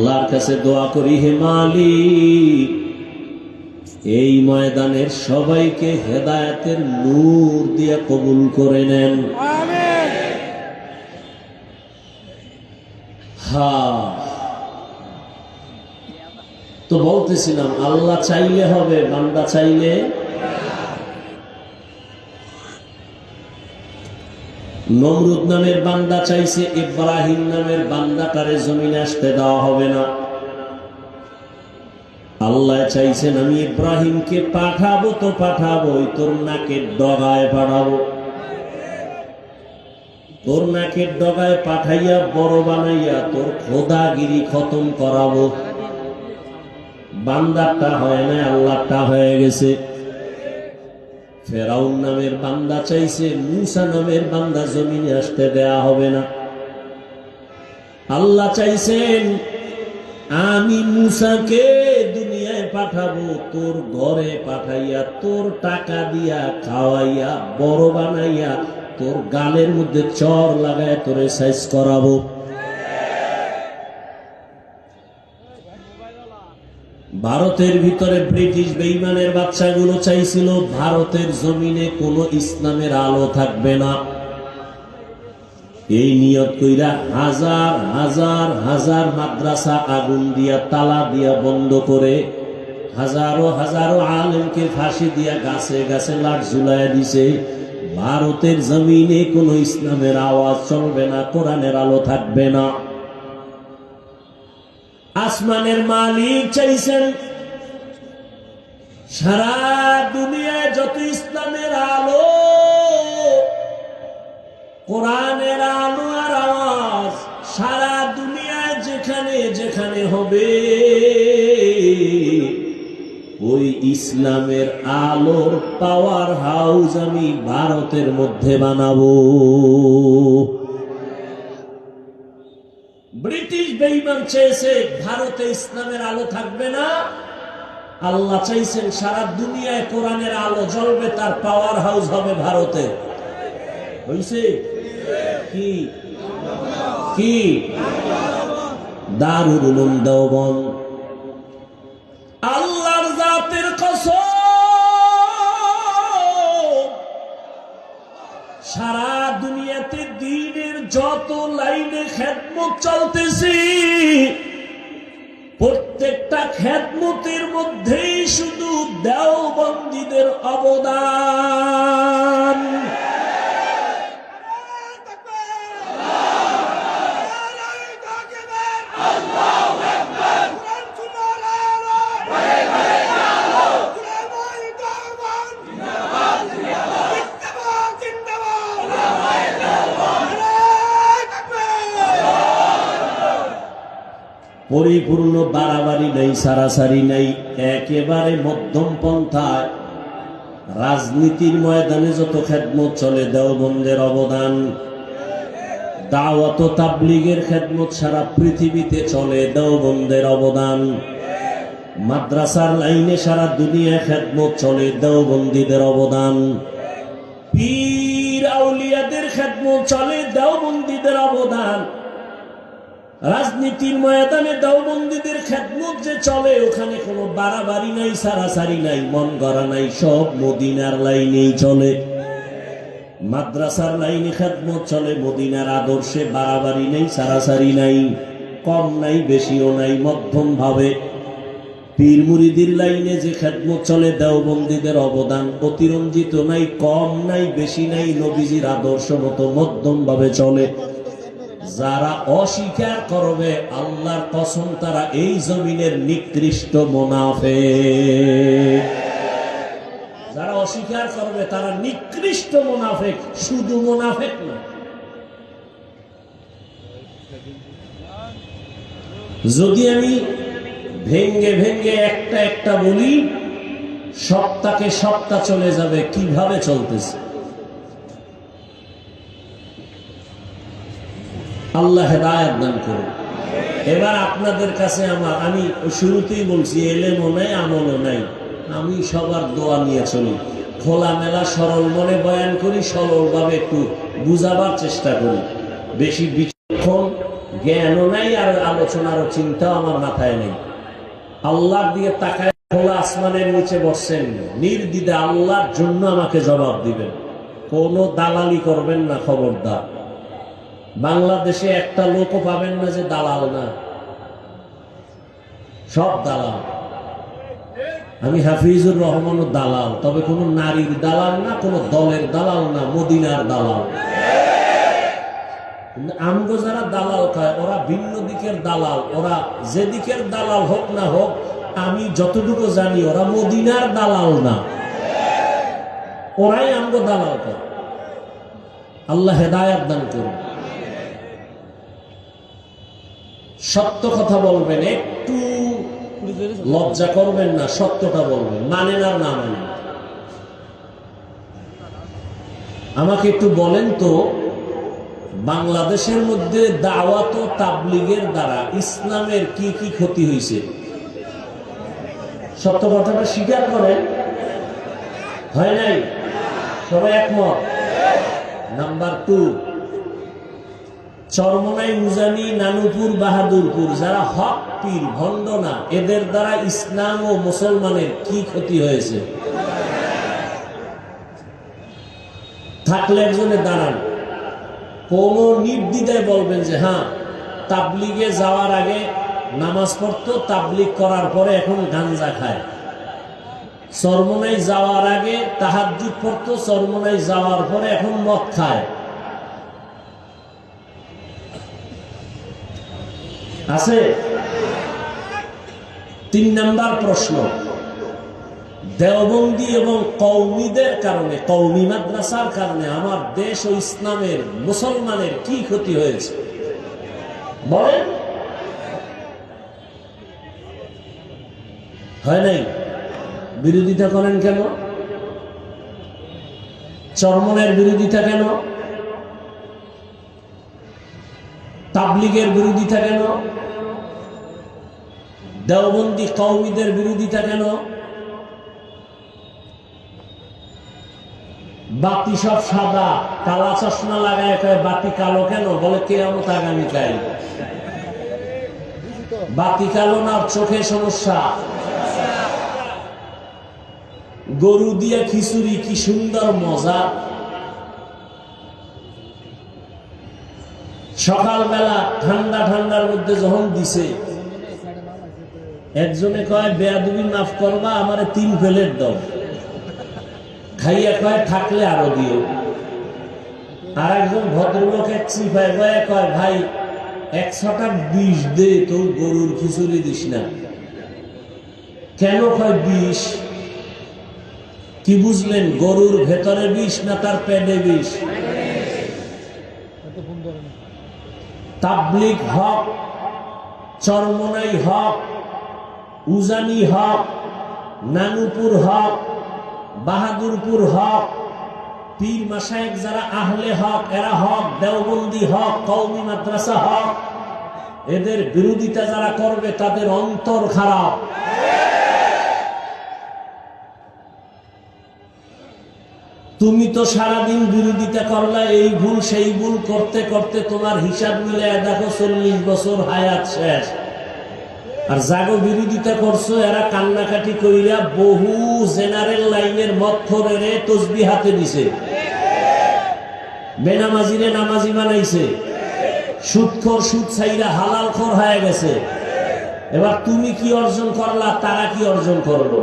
আল্লাহর কাছে দোয়া করি, হে মালিক এই ময়দানের সবাইকে হেদায়েতের নূর দিয়ে কবুল করে নেন। আমিন। হ্যাঁ, তো বলতেছিলাম আল্লাহ চাইলে হবে, বান্দা চাইলে। নমরুদ নামের বান্দা চাইছে, ইব্রাহিম নামের বান্দাটারে জমিনে আসতে দেওয়া হবে না। আল্লাহ চাইছেন আমি ইব্রাহিমকে পাঠাবো তো পাঠাবো, তোর নাকের ডগায় পাঠাবো। তোর নাকের ডগায় পাঠাইয়া বড় বানাইয়া তোর খোদাগিরি খতম করাবো। বান্দারটা হয় না, আল্লাহটা হয়ে গেছে। ফেরাউন নামের বান্দা চাইছে, মূসা নামের বান্দা জমিনে আসতে দেয়া হবে না। আল্লাহ চাইছেন আমি মূসাকে দুনিয়ায় পাঠাবো, তোর ঘরে পাঠাইয়া তোর টাকা দিয়া খাওয়াইয়া বড় বানাইয়া তোর গালের মধ্যে চর লাগায় তোরে সাইজ করাবো। ভারতের ভিতরে ব্রিটিশ বেঈমানের বাচ্চাগুলো চাইছিল ভারতের জমিনে কোনো ইসলামের আলো থাকবে না। এই নিয়ত কইরা হাজার হাজার হাজার মাদ্রাসা আগুন দিয়া তালা দিয়া বন্ধ করে হাজারো হাজারো আলেমকে ফাঁসি দিয়া গাছে গাছে লাট ঝুলাইয়া দিছে। ভারতের জমিনে কোনো ইসলামের আওয়াজ চলবে না, কোরআনের আলো থাকবে না। আসমানের মালিক চাইছেন সারা দুনিয়ায় যত ইসলামের আলো, কোরআনের আলো আর আওয়াজ সারা দুনিয়ায় যেখানে যেখানে হবে, ওই ইসলামের আলোর পাওয়ার হাউস আমি ভারতের মধ্যে বানাবো। ব্রিটিশ বেঈমান চেয়েছে ভারতে ইসলামের আলো থাকবে না, আল্লাহ চাইছেন সারা দুনিয়ায় কোরআনের আলো জ্বলবে, তার পাওয়ার হাউস হবে ভারতে। হইছে কি কি দারুল উলুম দেওবন্দ। আল্লাহর জাতের কসম, সারা দুনিয়াতে দ্বীনের যত লাইনে খেদমত চলতেছি, প্রত্যেকটা খেদমতের মধ্যেই শুধু দেওবন্দীদের অবদান। পরিপূর্ণ বাড়াবাড়ি নাই, সারাসারি নাই, একেবারে মধ্যম পন্থায়। রাজনীতির ময়দানে যত খেদমত চলে দেওবন্দের অবদান, দাওয়াত ও তাবলীগের খেদমত সারা পৃথিবীতে চলে দেওবন্দের অবদান, মাদ্রাসার লাইনে সারা দুনিয়ায় খেদমত চলে দেওবন্দীদের অবদান, পীর আউলিয়াদের খেদমত চলে দেওবন্দীদের অবদান। রাজনীতির ময়দানে দেওবন্দীদের খেদমত যে চলে, ওখানে কোনো বাড়াবাড়ি নাই, সারাসারি নাই, মন গড়া নাই, সব মদিনার লাইনেই চলে। মাদ্রাসার লাইনে খেদমত চলে মদিনার আদর্শে, বাড়াবাড়ি নেই, সারাসারি নাই, কম নাই বেশিও নাই, মধ্যম ভাবে। পীর মুরিদির লাইনে যে খেদমত চলে, দেওবন্দীদের অবদান অতিরঞ্জিত নাই, কম নাই বেশি নাই, নবীজির আদর্শ মতো মধ্যম ভাবে চলে। যারা অস্বীকার করবে আল্লাহর কসম, তারা এই জমিনের নিকৃষ্ট মুনাফিক। যারা অস্বীকার করবে তারা নিকৃষ্ট মুনাফিক, শুধু মুনাফিক না। যদি আমি ভেঙ্গে ভেঙ্গে একটা একটা বলি, সপ্তাহে সপ্তাহ চলে যাবে কিভাবে চলতেছে। আল্লাহ হেদায়েত দান করুন। এবার আপনাদের কাছে আমি শুরুতেই বলছি, এলেমও নাই আমলও নাই, আমি সবার দোয়া নিয়ে চলি, খোলামেলা সরল মনে বয়ান করি, সরলভাবে একটু বুঝাবার চেষ্টা করি, বেশি বিচক্ষণ জ্ঞানও নাই আর আলোচনার চিন্তাও আমার মাথায় নেই। আল্লাহর দিকে তাকায় খোলা আসমানের নিচে বসছেন, নির্দ্বিধা আল্লাহর জন্য আমাকে জবাব দিবেন। কোনো দালালি করবেন না, খবরদার। বাংলাদেশে একটা লোকও পাবেন না যে দালাল না, সব দালাল। আমি হাফিজুর রহমান দালাল, তবে কোন নারীর দালাল না, কোন দলের দালাল না, মদিনার দালাল। আমগো যারা দালাল খায় ওরা ভিন্ন দিকের দালাল। ওরা যে দিকের দালাল হোক না হোক, আমি যতটুকু জানি ওরা মদিনার দালাল না, ওরাই আমগো দালাল খায়। আল্লাহ হেদায়াত দান করুন। সত্য কথা বলবেন, একটু লজ্জা করবেন না, সত্যটা বলবেন, মানেন আর না মানেন। আমাকে একটু বলেন তো, বাংলাদেশের মধ্যে দাওয়াত ও তাবলীগের দ্বারা ইসলামের কি কি ক্ষতি হয়েছে? সত্য কথাটা স্বীকার করেন। হয় নাই? সবাই একমত? নাম্বার 2, চরমনাই, উজানি, নানুপুর, বাহাদুরপুর যারা হক পীর, ভণ্ড না, এদের দ্বারা ইসলাম ও মুসলমানের কি ক্ষতি হয়েছে? থাকলে একজনে দাঁড়ান, কোন নির্দ্বিধায় বলবেন যে হ্যাঁ, তাবলীগে যাওয়ার আগে নামাজ পড়তো, তাবলীগ করার পরে এখন গাঞ্জা খায়। চরমনাই যাওয়ার আগে তাহাজ্জুদ পড়তো, চরমনাই যাওয়ার পরে এখন মদ খায়। আছে? 3 নাম্বার প্রশ্ন, দেওবন্দি এবং কওমিদের কারণে, কওমি মাদ্রাসার কারণে আমার দেশ ও ইসলামের, মুসলমানের কি ক্ষতি হয়েছে বলেন? হয় নাই? বিরোধিতা করেন কেন? চরমনের বিরোধিতা কেন? তাবলীগের বিরোধিতা কেন? দেওবন্দি কওমিদের বিরোধিতা কেন? বাতি সব সাদা, কালা চশমা লাগায় কয় বাতি কালো কেন? বলে কিয়ামত আগামীকাল। বাতি কালো না, চোখে সমস্যা। গরু দিয়া খিচুড়ি, কি সুন্দর মজা। সকালবেলা ঠান্ডা ঠান্ডার মধ্যে যখন দিছে, একজনে কয় বেয়াদবি মাফ করবা, আমারে 3 প্লেট দাও। খাইয়া কয় থাকলে আরো দিও। আর একজন ভদ্রলোক এক চিপায় কয় ভাই 100টা বিষ দে, তোর গরুর খিচুড়ি দিস না। কেন? কয় বিষ। কি বুঝলেন? গরুর ভেতরে বিষ না তার পেটে বিষ? তাবলীগ হক, চরমনাই হক, উজানি হক, নানুপুর হক, বাহাদুরপুর হক, পীর মাশায়েখ যারা আহলে হক এরা হক, দেওবন্দি হক, কওমি মাদ্রাসা হক। এদের বিরোধিতা যারা করবে তাদের অন্তর খারাপ। তুমি তো সারাদিন বিরোধিতা করলা, এই ভুল সেই ভুল করতে করতে তোমার হিসাব মিলে দেখো 40 বছর হায়াত শেষ। আর যাগো বিরোধিতা করছো এরা কান্নাকাটি কইরা বহু জেনারেল লাইনের মতখরেরে তসবিহ হাতে দিছে, বেনামাজিরে নামাজি বানাইছে, সুদখোর সুদ ছাইরা হালালখোর হয়ে গেছে। এবার তুমি কি অর্জন করলা, তারা কি অর্জন করলো?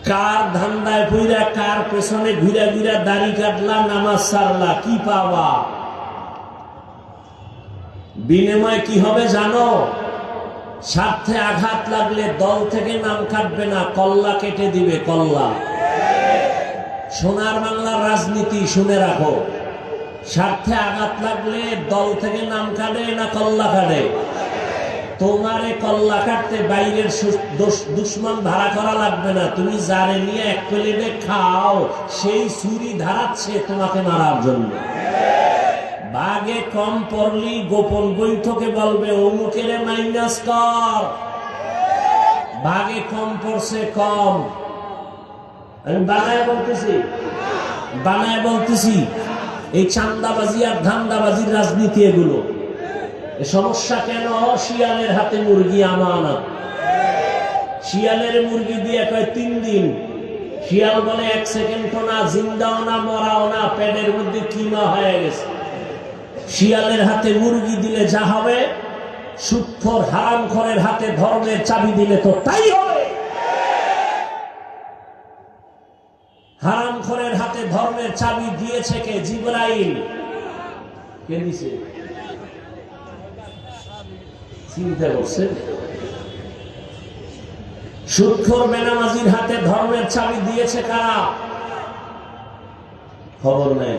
কার ধান্দায় পইরা, কার পেছনে ঘুরা ঘুরা দাড়ি কাটলা, নামাজ ছাড়লা, কি পাওয়া? বিনিময় কি হবে জানো? স্বার্থে আঘাত লাগলে দল থেকে নাম কাটবে না, কল্লা কেটে দিবে, কল্লা। সোনার বাংলার রাজনীতি শুনে রাখো, স্বার্থে আঘাত লাগলে দল থেকে নাম কাটে না কল্লা কাটে? তোমারে কল্লা কাটতে বাইরের দুশ্মন ভাড়া করা লাগবে না। তুমি যারে নিয়ে 1 প্লেটে খাও, সেই ছুরি ধারাচ্ছে তোমাকে মারার জন্য। বাগে কম পড়লি গোপন বৈঠকে বলবে অমুকের মাইনাস কর, বাগে কম পড়ছে কম। আমি বানায় বলতেছি, এই চান্দাবাজি আর ধান্দাবাজির রাজনীতি এগুলো। এ সমস্যা কেন? শিয়ালের হাতে মুরগি আমানত। শিয়ালের মুরগি দিয়ে কয় 3 দিন। শিয়াল বলে 1 সেকেন্ড না, জিন্দাও না, মরাও না, পেটের মধ্যে কিমা হয়ে গেছে। শিয়ালের হাতে মুরগি দিলে যা হবে, সুদখোর হারামখোরের হাতে ধর্মের চাবি দিলে তো তাই হবে। হারামখোরের হাতে ধর্মের চাবি দিয়েছে কে? জিবরাইল। কে দিছে? চিন্তা করছে? সুদখোর বেনামাজির হাতে ধর্মের চাবি দিয়েছে কারা? খবর নেই।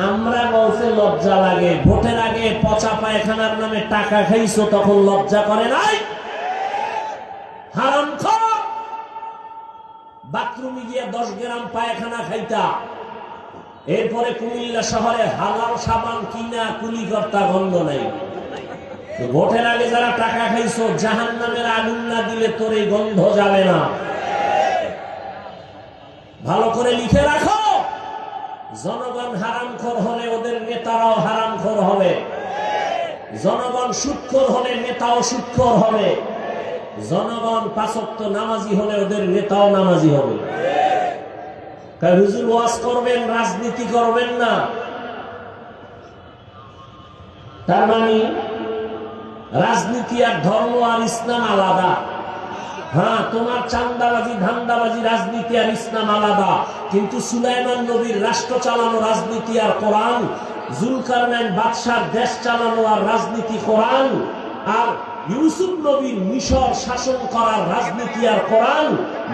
আমরা বলতে লজ্জা লাগে। ভোটের আগে পচা পায়খানার নামে টাকা খাইছো, তখন লজ্জা করে নাই? হারামখোর, বাথরুমে গিয়ে 10 গ্রাম পায়খানা খাইতা, এরপরে কুমিল্লা শহরে হালাল সাবান কিনা কুলিকর্তা গন্ধ নাই। ভোটের আগে যারা টাকা খাইছো, জাহান্নামের আগুন না দিলে তোর এই গন্ধ যাবে না। ভালো করে লিখে রাখো, জনগণ হারামখোর হলে ওদের নেতারাও হারামখোর হবে। জনগণ সুদখোর হলে নেতাও সুদখোর হবে। জনগণ 5 ওয়াক্ত নামাজি হলে ওদের নেতাও নামাজি হবে। হুজুর ওয়াজ করবেন, রাজনীতি করবেন না, তার মানে রাজনীতি আর ধর্ম আর ইসলাম আলাদা। হ্যাঁ, তোমার চান্দাবাজি ধান্দাবাজি রাজনীতি আর ইসলাম আলাদা, কিন্তু সুলাইমান নবীর রাষ্ট্র চালানো রাজনীতি আর কোরআন, জুলকারনাইন বাদশার দেশ চালানো আর রাজনীতি কোরআন, আর ইউসুফ নবীর মিশর শাসন করার রাজনীতি আর কোরআন,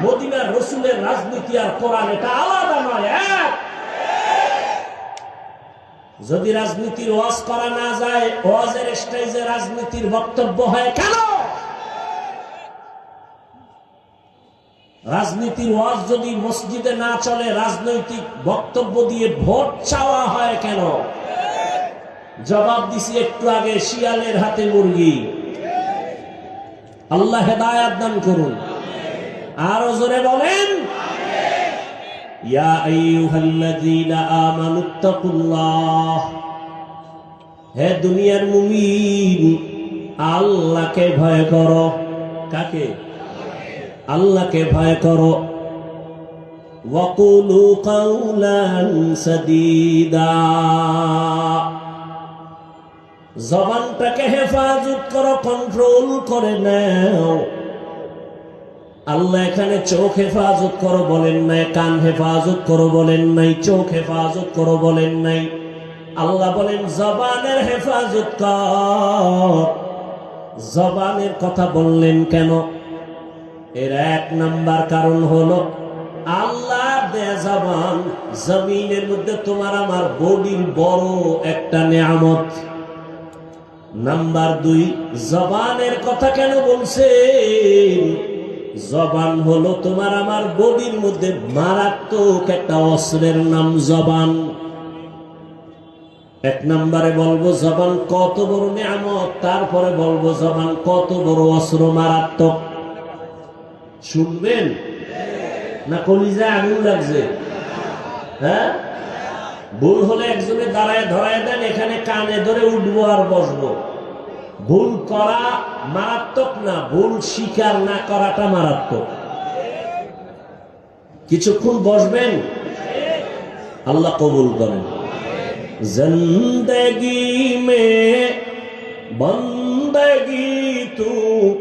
মদিনার রসুলের রাজনীতি আর কোরআন, এটা আলাদা নয়, এক। যদি রাজনীতির ওয়াজ করা না যায়, ওয়াজের স্টেজে রাজনীতির বক্তব্য হয় কেন? রাজনীতির ওয়াজ যদি মসজিদে না চলে, রাজনৈতিক বক্তব্য দিয়ে ভোট চাওয়া হয় কেন? জবাব দিছি একটু আগে, শিয়ালের হাতে মুরগি। আল্লাহ হেদায়াত দান করুন। আরো জোরে বলেন, ইয়া আইয়ুহাল্লাযীনা আমানুত্তাকুল্লাহ। হে দুনিয়ার মুমিন, আল্লাহকে ভয় করো। কাকে? আল্লাহকে ভয় করো। ওয়াকুলু কাওলান সাদীদা। জবানটাকে হেফাজত করো, কন্ট্রোল করে নাও। আল্লাহ এখানে চোখ হেফাজত করো বলেন নাই, কান হেফাজত করো বলেন নাই, চোখ হেফাজত করো বলেন নাই। আল্লাহ বলেন জবানের হেফাজত কর। জবানের কথা বললেন কেন? এর 1 নাম্বার কারণ হলো, আল্লাহ দে জবান জমিনের মধ্যে তোমার আমার বডির বড় একটা নিয়ামত। নাম্বার 2, জবানের কথা কেন বলছেন? জবান হলো তোমার আমার বডির মধ্যে মারাত্মক একটা অস্ত্রের নাম জবান। 1 নম্বরে বলবো জবান কত বড় নিয়ামত, তারপরে বলবো জবান কত বড় অস্ত্র, মারাত্মক। শুনবেন না কলিজায় আগুন লাগছে? হ্যাঁ, ভুল হলে একজনে দাঁড়ায় ধরায় দেন, এখানে কানে ধরে উঠবো আর বসবো। ভুল করা মারাত্মক না, ভুল স্বীকার না করাটা মারাত্মক। কিছুক্ষণ বসবেন, আল্লাহ কবুল করেন। জিন্দেগি মে বন্দগি তু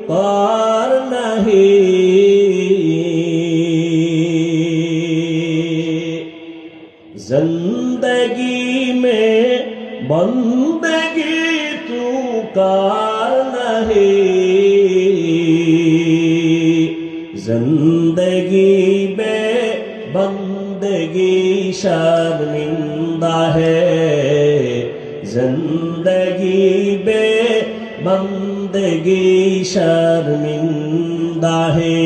কর নাহি, जिंदगी में बंदगी तू कर नहीं, जिंदगी में बंदगी शर्मिंदा है, जिंदगी में बंदगी शर्मिंदा है।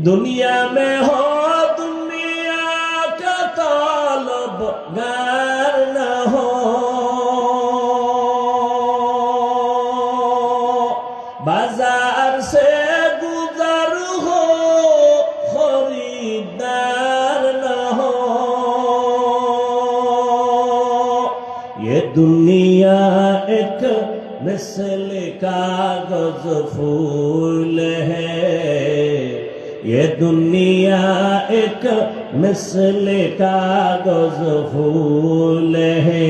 दुनिया में हो गार न हो, बाजार से गुजर हो, खरीदार न हो। दुनिया एक मिसल कागज फूल है, ये दुनिया एक मिसल कागज फूल है,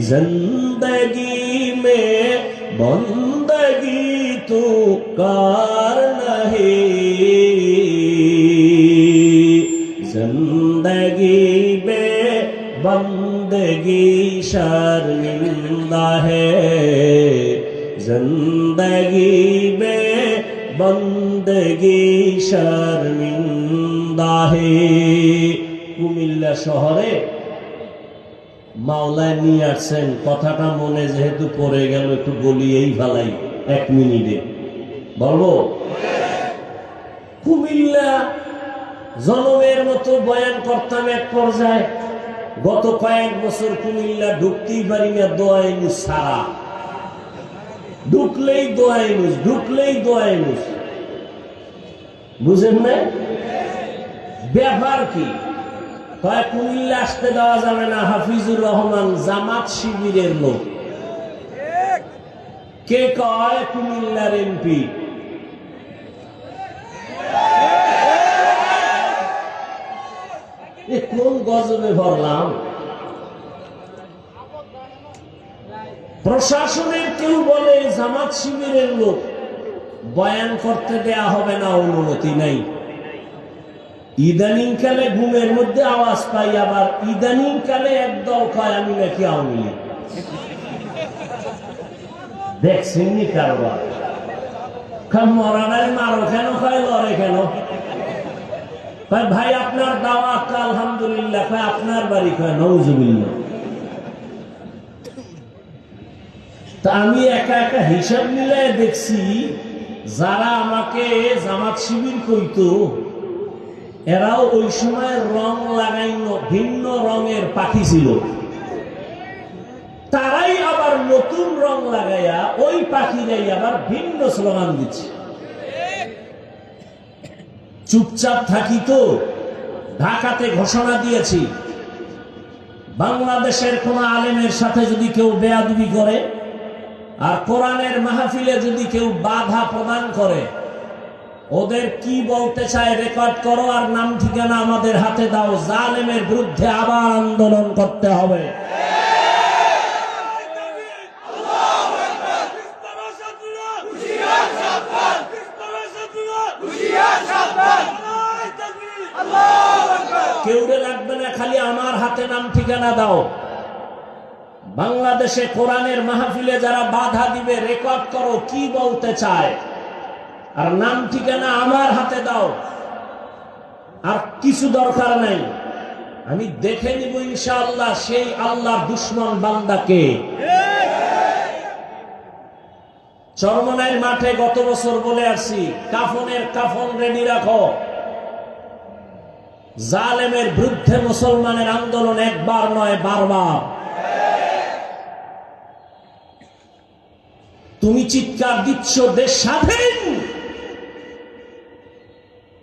जिंदगी में बंदगी तू कर नहीं, जिंदगी में बंदगी शर्मिंदा है, जिंदगी में बंदगी शर्मिंदा है। কুমিল্লা শহরে মাওলায় নিয়ে আসছেন, কথাটা মনে যেহেতু পড়ে গেল একটু বলিয়েই ফেলাই 1 মিনিটে বলবো। কুমিল্লা জনমের মতো বয়ান করতাম, এক পর্যায়ে গত কয়েক বছর কুমিল্লা ঢুকতেই পারি না, দোয়াইনুস সারা, ঢুকলেই দোয়াইনুস, ঢুকলেই দোয়াইনুস। বুঝেন না ব্যাপার কি? কয় কুমিল্লা আসতে দেওয়া যাবে না, হাফিজুর রহমান জামাত শিবিরের লোক। কে কয়? কুমিল্লার এমপি। কোন গজবে ভরলাম? প্রশাসনের কেউ বলে জামাত শিবিরের লোক, বয়ান করতে দেয়া হবে না, অনুমতি নাই। ইদানিং কালে ঘুমের মধ্যে আওয়াজ পাই, আবার ইদানিং কালে একদল কয় আমি নাকি আওয়ামী লীগ। দেখছেননি কারবার? মরানায় মারো কেন, কয় লড়ে কেন? ভাই আপনার দাওয়াত আলহামদুলিল্লাহ, কয় আপনার বাড়ি, কয় নওজুবিল্লাহ। তা আমি একা একা হিসাব মিলাই দেখছি, যারা আমাকে জামাত শিবির কইতো এরাও ওই সময় রং লাগাইনো ভিন্ন রঙের পাখি ছিল, তারাই আবার নতুন রং লাগাইয়া ওই পাখিরাই আবার ভিন্ন স্লোগান দিচ্ছে। চুপচাপ থাকি তো? ঢাকাতে ঘোষণা দিয়েছি, বাংলাদেশের কোন আলেমের সাথে যদি কেউ বেয়াদবি করে আর কোরআনের মাহফিলে যদি কেউ বাধা প্রদান করে, ওদের কি বলতে চায় রেকর্ড করো আর নাম ঠিকানা আমাদের হাতে দাও, জালেমের বিরুদ্ধে আবার আন্দোলন করতে হবে। কেউরে লাগবে না, খালি আমার হাতে নাম ঠিকানা দাও। বাংলাদেশে কোরআনের মাহফিলে যারা বাধা দিবে রেকর্ড করো কি বলতে চায়, আর নাম ঠিকানা আমার হাতে দাও। আর কিছু দরকার নাই, আমি দেখে নিব ইনশাআল্লাহ সেই আল্লাহর দুশ্মন বান্দাকে। চরমনাইয়ের মাঠে গত বছর বলে আসছি, কাফনের কাফন রেডি রাখো। জালেমের বিরুদ্ধে মুসলমানের আন্দোলন একবার নয়, বারবার। তুমি চিৎকার দিচ্ছ দেশ স্বাধীন,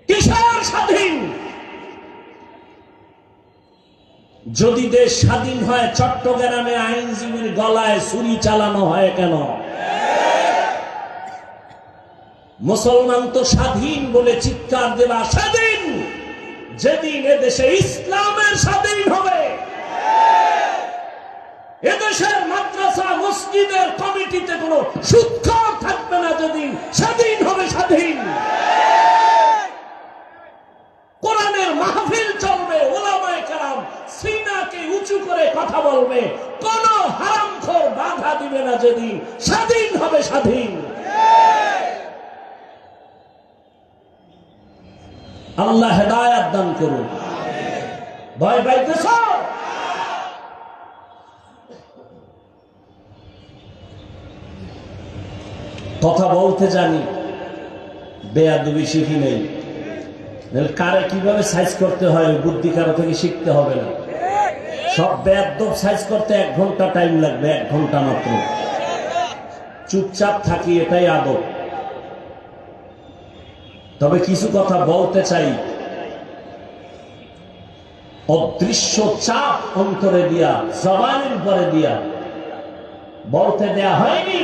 কিসের স্বাধীন? যদি দেশ স্বাধীন হয়, চট্টগ্রামে আইনজীবীর গলায় ছুরি চালানো হয় কেন? মুসলমান তো স্বাধীন বলে চিৎকার দেবা স্বাধীন যেদিন এদেশে ইসলামের স্বাধীন হবে, এদেশের মাদ্রাসা মসজিদের কমিটিতে কোনো সুদখোর থাকবে না, যেদিন স্বাধীন হবে স্বাধীন। কোরআনের মাহফিল চলবে, ওলামায়ে কেরাম সিনাকে উঁচু করে কথা বলবে, কোন হারামখোর বাধা দিবে না, যেদিন স্বাধীন হবে স্বাধীন। আল্লাহ হেদায়েত দান করুন। ভয় পাইতেছ? কথা বলতে জানি, বেয়াদবি শিখি নেই। কারে কিভাবে সাইজ করতে হয় বুদ্ধি কারো থেকে শিখতে হবে না। সব বেয়াদব সাইজ করতে 1 ঘন্টা টাইম লাগবে, 1 ঘন্টা মাত্র। চুপচাপ থাকি, এটাই আদব। তবে কিছু কথা বলতে চাই। অদৃশ্য চাপ অন্তরে দিয়া, জবানের উপরে দিয়া বলতে দেয়া হয়নি।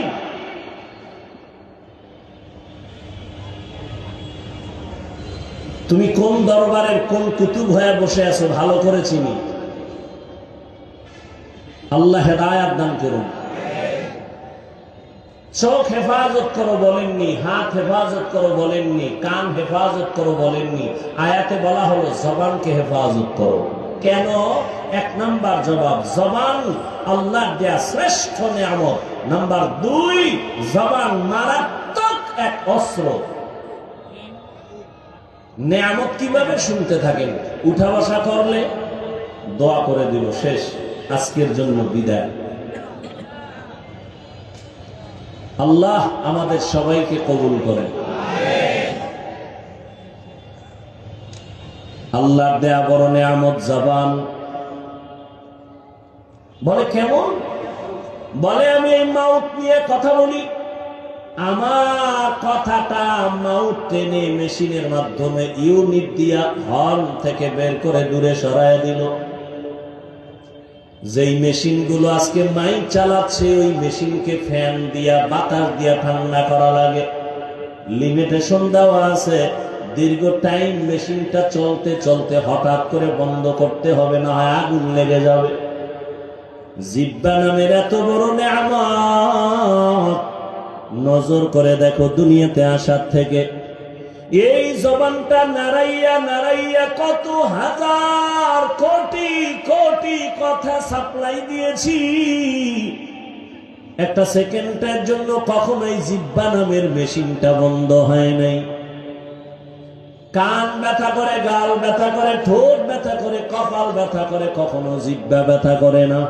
তুমি কোন দরবারের কোন কুতুব হয়ে বসে আছো ভালো করে চিনি। আল্লাহ হেদায়াত দান করুন। চোখ হেফাজত করো বলেননি, হাত হেফাজত করো বলেননি, কান হেফাজত করো বলেননি। আয়াতে বলা হলো জবানকে হেফাজত করো। কেন? এক নাম্বার জবাব, জবান আল্লাহর দেয়া শ্রেষ্ঠ নিয়ামত। নাম্বার 2, জবান মারাত্মক এক অস্ত্র। নিয়ামত কিভাবে শুনতে থাকেন? উঠা বসা করলে দোয়া করে দিল, শেষ, আজকের জন্য বিদায়। আল্লাহ আমাদের সবাইকে কবুল করেন। আল্লাহর দেয়া বড় নিয়ামত জবান। বলে কেমন? বলে আমি এই মাউথ নিয়ে কথা বলি, আমার কথাটা মাউথ টেনে মেশিনের মাধ্যমে ইউনিট দিয়া হর্ন থেকে বের করে দূরে সরায় দিল। যেই মেশিনগুলো আজকে মাইক চালাচ্ছে, ওই মেশিনকে ফ্যান দিয়া বাতাস দিয়া ঠান্ডা করা লাগে, লিমিটেশন দেওয়া আছে। দীর্ঘ টাইম মেশিনটা চলতে চলতে হঠাৎ করে বন্ধ করতে হবে, না হয় আগুন লেগে যাবে। জিহ্বা নামের এত বড় নিয়ামত, নজর করে দেখো দুনিয়াতে আসার থেকে এই জবানটা নাড়াইয়া নাড়াইয়া কত হাজার কোটি কোটি কথা সাপ্লাই দিয়েছি। একটা সেকেন্ডের জন্য কখনোই জিহ্বা নামের মেশিনটা বন্ধ হয় নাই। কান ব্যথা করে, গাল ব্যথা করে, ঠোঁট ব্যথা করে, কপাল ব্যথা করে, কখনো জিহ্বা ব্যথা করে না।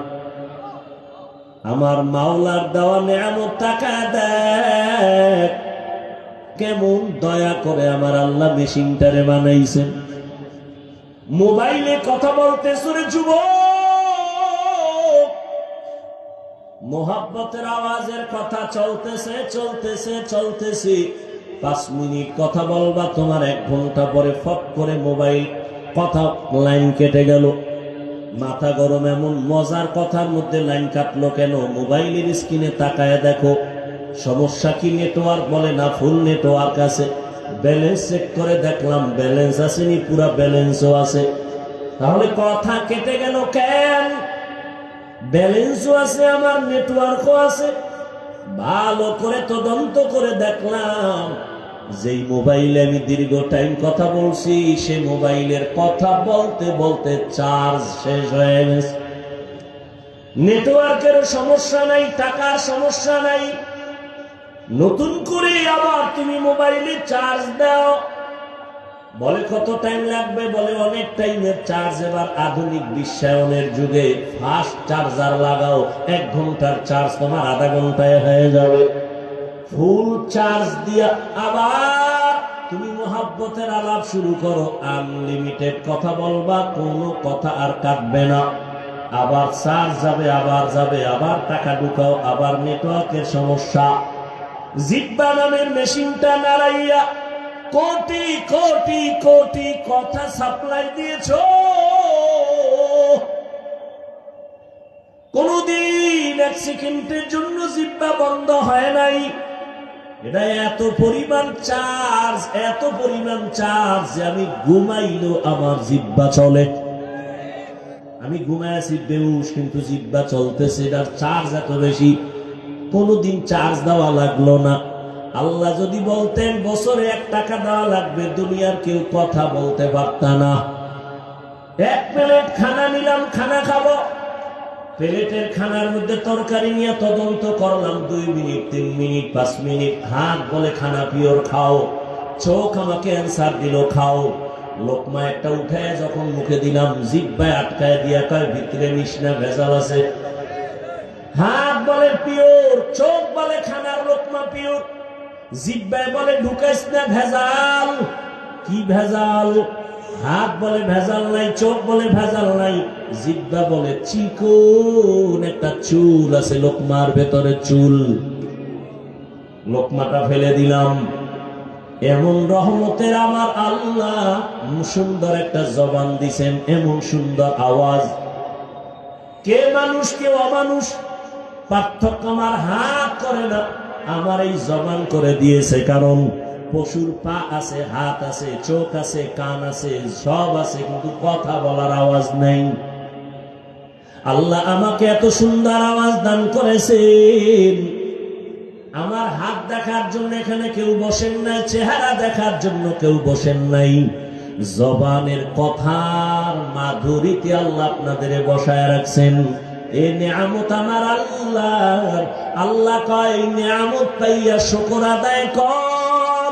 আমার মাওলার দেওয়া নিয়ামত টাকা দেখ, কেমন দয়া করে আমার আল্লাহ মেশিনটারে বানাইছেন। মোবাইলে কথা বলতেছে রে যুবক, মোহাব্বতের আওয়াজের কথা চলতেছে চলতেছে চলতেছে, 5 মিনিট কথা বলবা, তোমার 1 ঘন্টা পরে ফট করে মোবাইল কথা লাইন কেটে গেল। মাথা গরম। এমন মজার কথার মধ্যে লাইন কাটলো কেন? মোবাইলের স্ক্রিনে তাকায় দেখো সমস্যা কি, নেটওয়ার্ক বলে না ফুল নেটওয়ার্ক আছে। ব্যালেন্স চেক করে দেখলাম ব্যালেন্স আসেনি, পুরা ব্যালেন্সও আছে। তাহলে কথা কেটে গেল কেন? ব্যালেন্সও আছে, আমার নেটওয়ার্কও আছে। ভালো করে তদন্ত করে দেখলাম যেই মোবাইলে আমি দীর্ঘ টাইম কথা বলছি, সে মোবাইলের কথা বলতে বলতে চার্জ শেষ হয়ে গেছে। নেটওয়ার্কের সমস্যা নাই, টাকার সমস্যা নাই, নতুন করে আবার তুমি মোবাইলে চার্জ দাও। বলে কত টাইম লাগবে? বলে অনেক টাইমের চার্জ। এবার আধুনিক বিশ্বায়নের যুগে ফাস্ট চার্জার লাগাও, 1 ঘন্টার চার্জ তোমার আধা ঘন্টায় হয়ে যাবে। ফুল চার্জ দিয়া আবার তুমি মোহাব্বতের আলাপ শুরু করো, আনলিমিটেড কথা বলবা, কোনো কথা আর কাটবে না। আবার চার্জ যাবে, আবার যাবে, আবার টাকা ঢুকাও, আবার নেটওয়ার্কের সমস্যা। জিহ্বা নামের মেশিনটা নাড়াইয়া কোটি কোটি কোটি কথা সাপ্লাই দিয়েছ, কোনদিন 1 সেকেন্ডের জন্য জিহ্বা বন্ধ হয় নাই। এটা এত পরিমাণ চার্জ, এত পরিমাণ চার্জ যে আমি ঘুমাইলেও আমার জিহ্বা চলে। আমি ঘুমায় আছি বেহুশ, কিন্তু জিহ্বা চলতেছে। এটার চার্জ এত বেশি, কোনদিন চার্জ দেওয়া লাগলো না। আল্লাহ যদি বলতেন বছরে 1 টাকা দেওয়া লাগবে, দুনিয়ার কেউ কথা বলতে পারত না। 1 প্লেট খানা নিলাম, খানা খাবো, প্লেটের খানার মধ্যে তরকারি নিয়ে তদন্ত করলাম 2 মিনিট, 3 মিনিট, 5 মিনিট। হাত বলে খানা পিওর খাও, চোখ আমাকে অ্যান্সার দিল খাও। লোকমা একটা উঠায় যখন মুখে দিলাম, জিহ্বায় আটকায় দিয়া কয় ভিতরে মিশনা ভেজাল আছে। হাত বলে পিওর, চোখ বলে খানার লোকমা পিওর, জিহ্বায় বলে ঢুকাইস না ভেজাল। কি ভেজাল? হাত বলে ভেজাল নাই, চোখ বলে ভেজাল নাই, জিহ্বা বলে চিকন একটা চুল আছে লোকমার ভেতরে, চুল। লোকমাটা ফেলে দিলাম, এমন রহমতের আমার আল্লাহ সুন্দর একটা জবান দিছেন, এমন সুন্দর আওয়াজ। কে মানুষ কে অমানুষ পার্থক্য আমার হাত করে না, আমার এই জবান করে দিয়েছে। কারণ পশুর পা আছে, হাত আছে, চোখ আছে, কান আছে, সব আছে, কিন্তু কথা বলার আওয়াজ নেই। আল্লাহ আমাকে এত সুন্দর আওয়াজ দান করেছেন। আমার হাত দেখার জন্য এখানে কেউ বসেন নাই, চেহারা দেখার জন্য কেউ বসেন নাই, জবানের কথার মাধুরীতে আল্লাহ আপনাদের বসায় রাখছেন। এই নিয়ামত আমার আল্লাহর। আল্লাহ কয় নিয়ামত পাইয়া শুকর আদায় কর।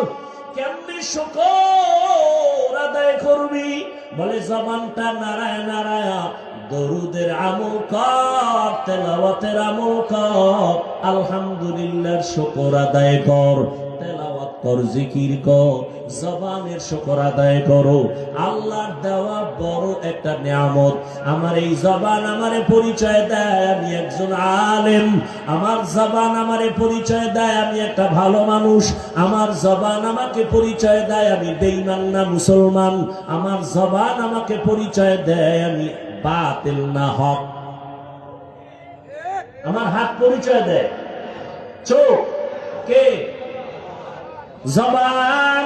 কেমনি শুকর আদায় করবি? বলে জবানটা নারায় নারায়া দরুদের আমল কর, তেলাওয়াতের আমল কর, আলহামদুলিল্লাহর শুকর আদায় কর, তেলাওয়াত কর, জিকির কর, জবানের শুকর আদায় করো। আল্লাহর দেওয়া বড় একটা নিয়ামত। আমার এই জবান আমারে পরিচয় দেয় আমি একজন আলেম। আমার জবান আমারে পরিচয় দেয় আমি একটা ভালো মানুষ। আমার জবান আমাকে পরিচয় দেয় আমি বেঈমান না মুসলমান। আমার জবান আমাকে পরিচয় দেয় আমি বাতিল না হক। আমার হাত পরিচয় দেয়, চোখ কে? জবান।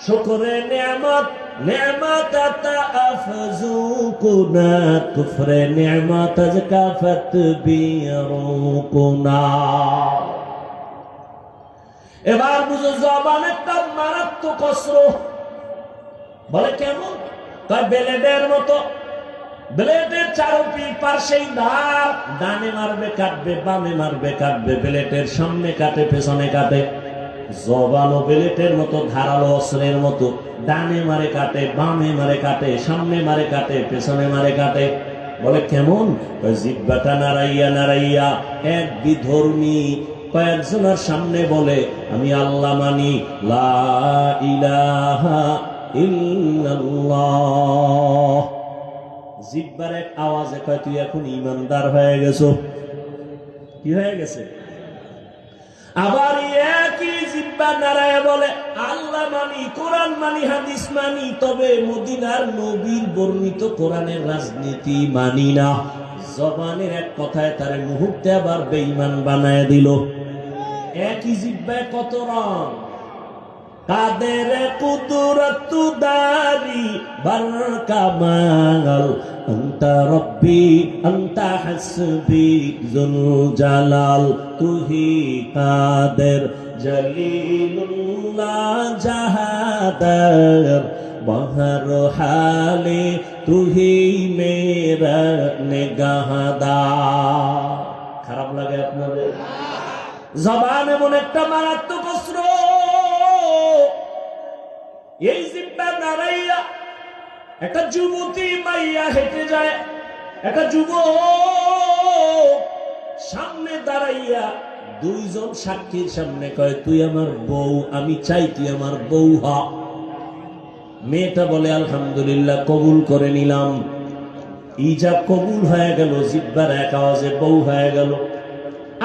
শুকরে নিয়ামত, নিয়ামত আতা আফজুকুনা, কুফরে নিয়ামত আজকাফত বিরুকুনা। এবার বুঝো জবান একটা মারাত্মক অস্ত্র। বলে কেমন? তাই ব্লেডের মতো। ব্লেডের চারোপি পাশেই ধার, ডানে মারবে কাটবে, বামে মারবে কাটবে, ব্লেডের সামনে কাটে, পেছনে কাটে। জবানও ব্লেডের মতো, ধারালো অস্ত্রের মতো। ডানে মারে কাটে, বামে মারে কাটে, সামনে মারে কাটে, পেছনে মারে কাটে। বলে কেমন? জিহ্বাটা নাড়াইয়া নাড়াইয়া এক বিধর্মী কয়েকজনের সামনে বলে আমি আল্লাহ মানি, লা ইলাহা ইল্লাল্লাহ। জিহ্বার এক আওয়াজে কয় তুই এখন ইমানদার হয়ে গেছো। কি হয়ে গেছে? আবার একই জিহ্বা নারায় বলে আল্লাহ মানি, কোরআন মানি, হাদিস মানি, তবে মদিনার নবীর বর্ণিত কোরআনের রাজনীতি মানি না। জবানের এক কথায় তারে মুহূর্তে আবার বেঈমান বানায় দিল। একই জিহ্বায় কত রং। কাদের কুদরত দারি বার কামাল, আনতা রব্বি আনতা হাসবি যুল জালাল, তুহি কাদের জলিলুল্লাহ জাহাদার, বহর হালে তুহি মেরা নিগাহদার। খারাপ লাগে আপনাদের? জবান এমন একটা মারাত্মক অস্ত্র। এই জিহ্বা নাড়াইয়া একটা যুবতী মাইয়া হেঁটে যায়, একটা যুবক সামনে দাঁড়াইয়া দুইজন সাক্ষীর সামনে কয় তুই আমার বউ, আমি চাই তুই আমার বউ হ। মেয়েটা বলে আলহামদুলিল্লাহ, কবুল করে নিলাম। ইজাব কবুল হয়ে গেল, জিহ্বার এক আওয়াজে বউ হয়ে গেল।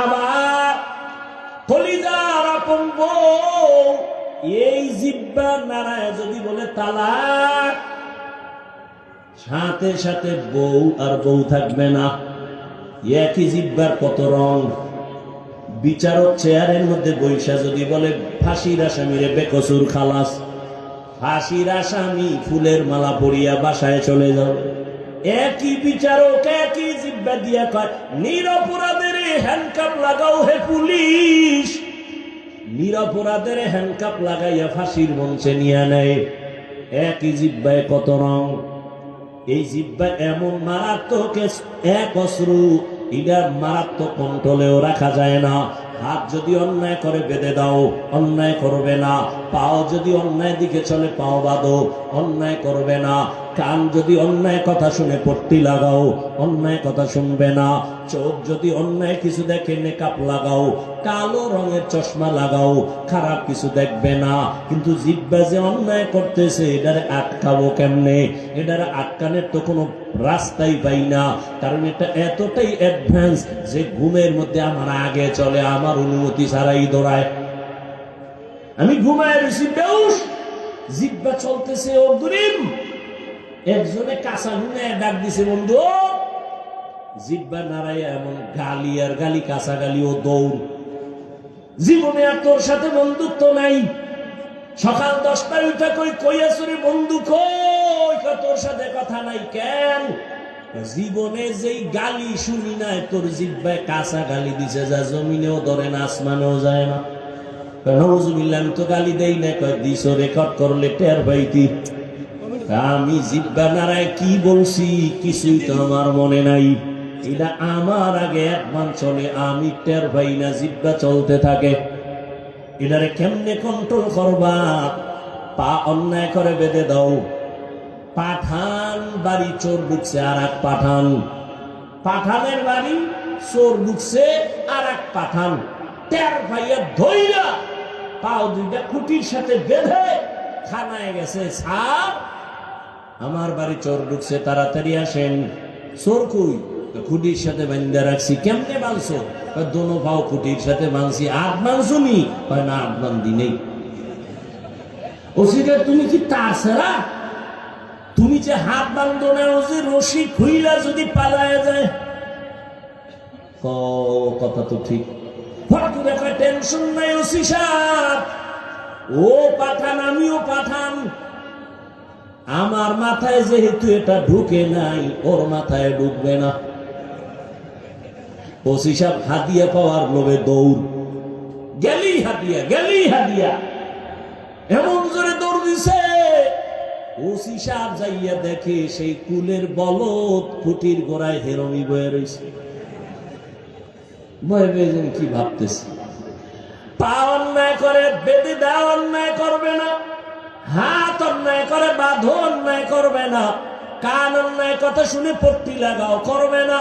আবার কলিজার আপন বউ, এই জিহ্বা নারায় যদি বলে তালাক, সাথে সাথে বউ আর বউ থাকবে না। একই জিহ্বার কত রং। বিচারক চেয়ারের মধ্যে বৈশা যদি বলে ফাঁসির আসামিরে বেকসুর খালাস, ফাঁসির আসামি ফুলের মালা পরিয়া বাসায় চলে যাও। একই বিচারক একই জিহ্বা দিয়া কয় নিরপরাধের হ্যান্ডকাপ লাগাও হে পুলিশ। নিরপরাধের হ্যান্ডকাপ লাগাইয়া ফাঁসির মঞ্চে নিয়ে নেয়। একই জিহ্বায় কত রং। এই জিহ্বা এমন মারাত্মক এক অস্ত্র, এটা মারাত্মক কন্ট্রোলেও রাখা যায় না। হাত যদি অন্যায় করে বেঁধে দাও, অন্যায় করবে না। পাও যদি অন্যায় দিকে চলে, পাও বাঁধো, অন্যায় করবে না। কান যদি অন্যায় কথা শুনে পট্টি লাগাও, অন্যায় কথা শুনবে না। চোখ যদি অন্যায় কিছু দেখে নেকাপ লাগাও, কালো রঙের চশমা লাগাও, খারাপ কিছু দেখবে না। কিন্তু জিহ্বা যে অন্যায় করতেছে, এটারে আটকাবো কেমনে? এটারে আটকানোর তো কোনো রাস্তাই পাই না। কারণ এটা এতটাই অ্যাডভান্স যে ঘুমের মধ্যে আমার আগে চলে, আমার অনুমতি ছাড়াই দৌড়ায়। আমি ঘুমায় রয়েছি বেউস, জিব্বা চলতেছে অগ্রিম। একজনে কাঁচা নুনে ডাক দিছে, বন্ধু জিব্বা নাড়াইয়া এমন গালি আর গালি, কাঁচা গালি ও দৌড়। জীবনে আর তোর সাথে বন্ধুত্ব নাই। সকাল 10টায় উঠে কইয়াছুরি বন্ধু কই, তোর সাথে কথা নাই কেন? জীবনে যেই গালি শুনি নাই, তোর জিব্বায় কাঁচা গালি দিছে, যা জমিনেও ধরে না, আসমানেও যায় না। নজুবিল্লাহ, আমি তো গালি দেই না। কয় দিস, রেকর্ড করলে টের পাইতি। আমি জিব্বা নাড়ায় কি বলছি কিছুই তো আমার মনে নাই। এটা আমার আগে একবার চলে, আমি টের পাই না, জিব্বা চলতে থাকে। এটারে কেমনে কন্ট্রোল করবা? পা অন্যায় করে বেঁধে দাও। পাঠান বাড়ি চোর ঢুকছে, আর এক পাঠান। পাঠানের বাড়ি চোর ঢুকছে, আর এক পাঠান। টের পাইয়া ধইরা পাও দুইটা খুঁটির সাথে বেঁধে খানায় গেছে। স্যার, আমার বাড়ি চোর ঢুকছে, তাড়াতাড়ি আসেন। চোর কই? খুঁটির সাথে বান্ধা রাখছি। কেমনে বাঁধছো? দোনো পাও খুঁটির সাথে বাঁধছি। আট বাঁধছো নি? না, আট বান্ধি নেই। ওসিটা তুমি কি তার ছাড়া? তুমি যে হাত বান্ধো না, ও যে রশি খুইলা যদি পালায় যায়। কথা তো ঠিক। টেনশন নাই ওসি সাহেব, ও পাঠান আমিও পাঠান। আমার মাথায় যেহেতু এটা ঢুকে নাই, ওর মাথায় ঢুকবে না। ওসি সাহেব হাদিয়া পাওয়ার লোভে দৌড়। গেলি হাদিয়া, গেলি হাদিয়া, এমন জোরে দৌড় দিছে। ওসি সাহেব যাইয়া দেখে সেই কুলের বলদ খুঁটির গোড়ায় হেরমি বয়ে রয়েছে। বয়ে বেজন কি ভাবতেছে? পা অন্যায় করে বেঁধে দাও, অন্যায় করবে না। হাত অন্যায় করে বাঁধো, অন্যায় করবে না। কান অন্যায় কথা শুনে পট্টি লাগাও, করবে না।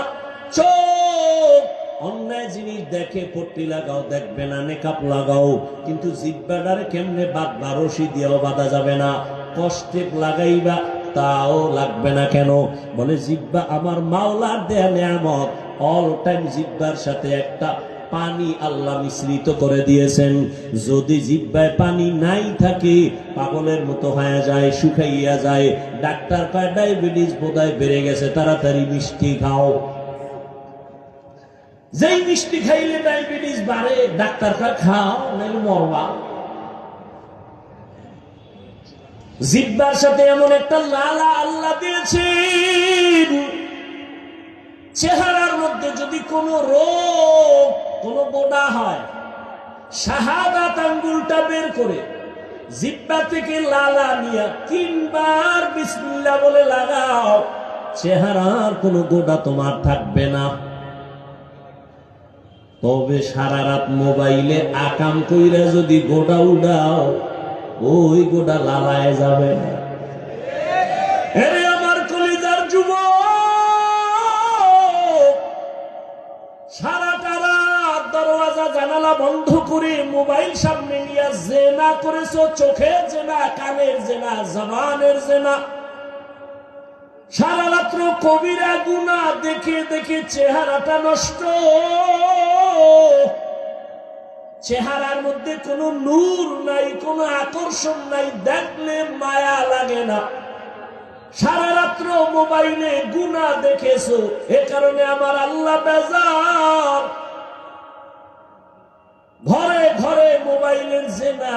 চোখ অন্যায় জিনিস দেখে পট্টি লাগাও, দেখবে না। নেকাপ লাগাও, কিন্তু জিব্বাটারে কেমনে বাঁধবা? রশি দিয়েও বাঁধা যাবে না। কষ্টে লাগাইবা, তাও লাগবে না। কেন? বলে জিব্বা আমার মাওলার দেয়া নেয়ামত। অল টাইম জিব্বার সাথে একটা পানি আল্লাহ মিশ্রিত করে দিয়েছেন। যদি জিব্বায় পানি নাই থাকে, পাগলের মতো হয়ে যায়, শুকাইয়া যায়। ডাক্তার কয় ডায়াবেটিস বোধহয় বেড়ে গেছে, তাড়াতাড়ি মিষ্টি খাও। যেই মিষ্টি খাইলে ডায়াবেটিস বাড়ে, ডাক্তার কয় খাও, নাহলে মরবা। জিব্বার সাথে এমন একটা লালা আল্লাহ দিয়েছেন, চেহারার মধ্যে যদি কোনো রোগ, কোনো গোডা হয়, শাহাদাত আঙ্গুলটা বের করে জিব্বা থেকে লালা নিয়ে 3 বার বিসমিল্লাহ বলে লাগাও, চেহারার কোনো গোডা তোমার থাকবে না। তবে সারা রাত মোবাইলে আকাম কইরা যদি গোডা উড়াও, ওই গোডা লালায় যাবে না। আরে আমার কলিজার যুবক, সারাটা রাত দরওয়াজা জানালা বন্ধ করে মোবাইল সামনে নিয়ে জেনা করেছো। চোখের জেনা, কানের জেনা, জবানের জেনা। সারা রাত্র কবিরা গুনাহ দেখে দেখে চেহারাটা নষ্ট। চেহারার মধ্যে কোনো নূর নাই, কোনো আকর্ষণ নাই, দেখলে মায়া লাগে না। সারা রাত্র মোবাইলে গুনাহ দেখেছো, এ কারণে আমার আল্লাহ বেজার। ঘরে ঘরে মোবাইলের জেনা।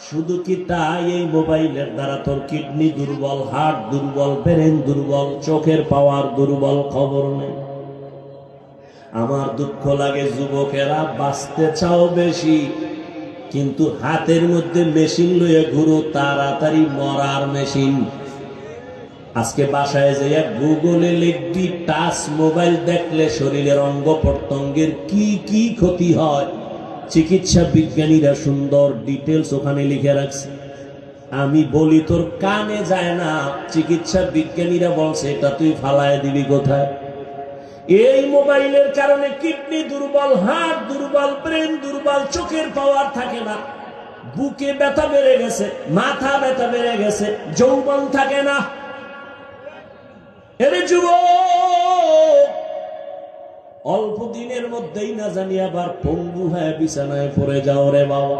শুধু কি তাই? এই মোবাইলের দ্বারা তোর কিডনি দুর্বল, হার্ট দুর্বল, ব্রেন দুর্বল, চোখের পাওয়ার দুর্বল, খবর নেই। আমার দুঃখ লাগে, যুবকেরা বাঁচতে চাও বেশি, কিন্তু হাতের মধ্যে মেশিন লইয়া ঘুরো, তাড়াতাড়ি মরার মেশিন। আজকে বাসায় যাইয়া গুগলে লিখবি টাচ মোবাইল দেখলে শরীরের অঙ্গ প্রত্যঙ্গের কি কি ক্ষতি হয়, চিকিৎসা বিজ্ঞানীরা সুন্দর ডিটেলস ওখানে লিখে রাখছে। আমি বলি তোর কানে যায় না, চিকিৎসা বিজ্ঞানীরা বলছে এটা তুই ফালায় দিবি কোথায়? এই মোবাইলের কারণে কিডনি দুর্বল, হার্ট দুর্বল, ব্রেন দুর্বল, চোখের পাওয়ার থাকে না, বুকে ব্যথা বেড়ে গেছে, মাথা ব্যথা বেড়ে গেছে, যৌবন থাকে না। এরে যুবক, অল্প দিনের মধ্যেই না জানি আবার পঙ্গু হয়ে বিছানায় পড়ে যাও রে বাবা।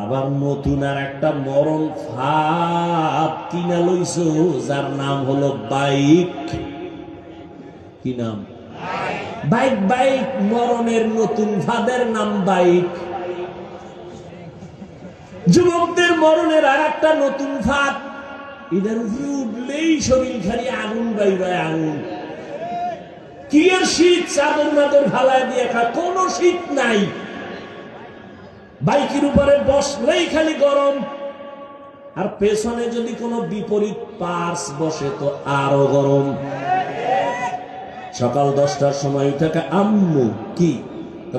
আবার নতুন আর একটা মরণ ফাঁদ কিনা লইছো, যার নাম হলো বাইক। কি নাম? বাইক। বাইক মরণের নতুন ফাঁদের নাম বাইক। যুবকদের মরণের আর একটা নতুন ফাঁদ, এদের উপরে উঠলেই শরীর খালি আগুন বাইরে আগুন। কি আর শীত, চাদর মাদর ফালায় দিয়ে কোনো শীত নাই। বাইকের উপরে বসলেই খালি গরম, আর পেছনে যদি কোনো বিপরীত পার্স বসে তো আরো গরম। সকাল 10টার সময় উঠে আম্মু কি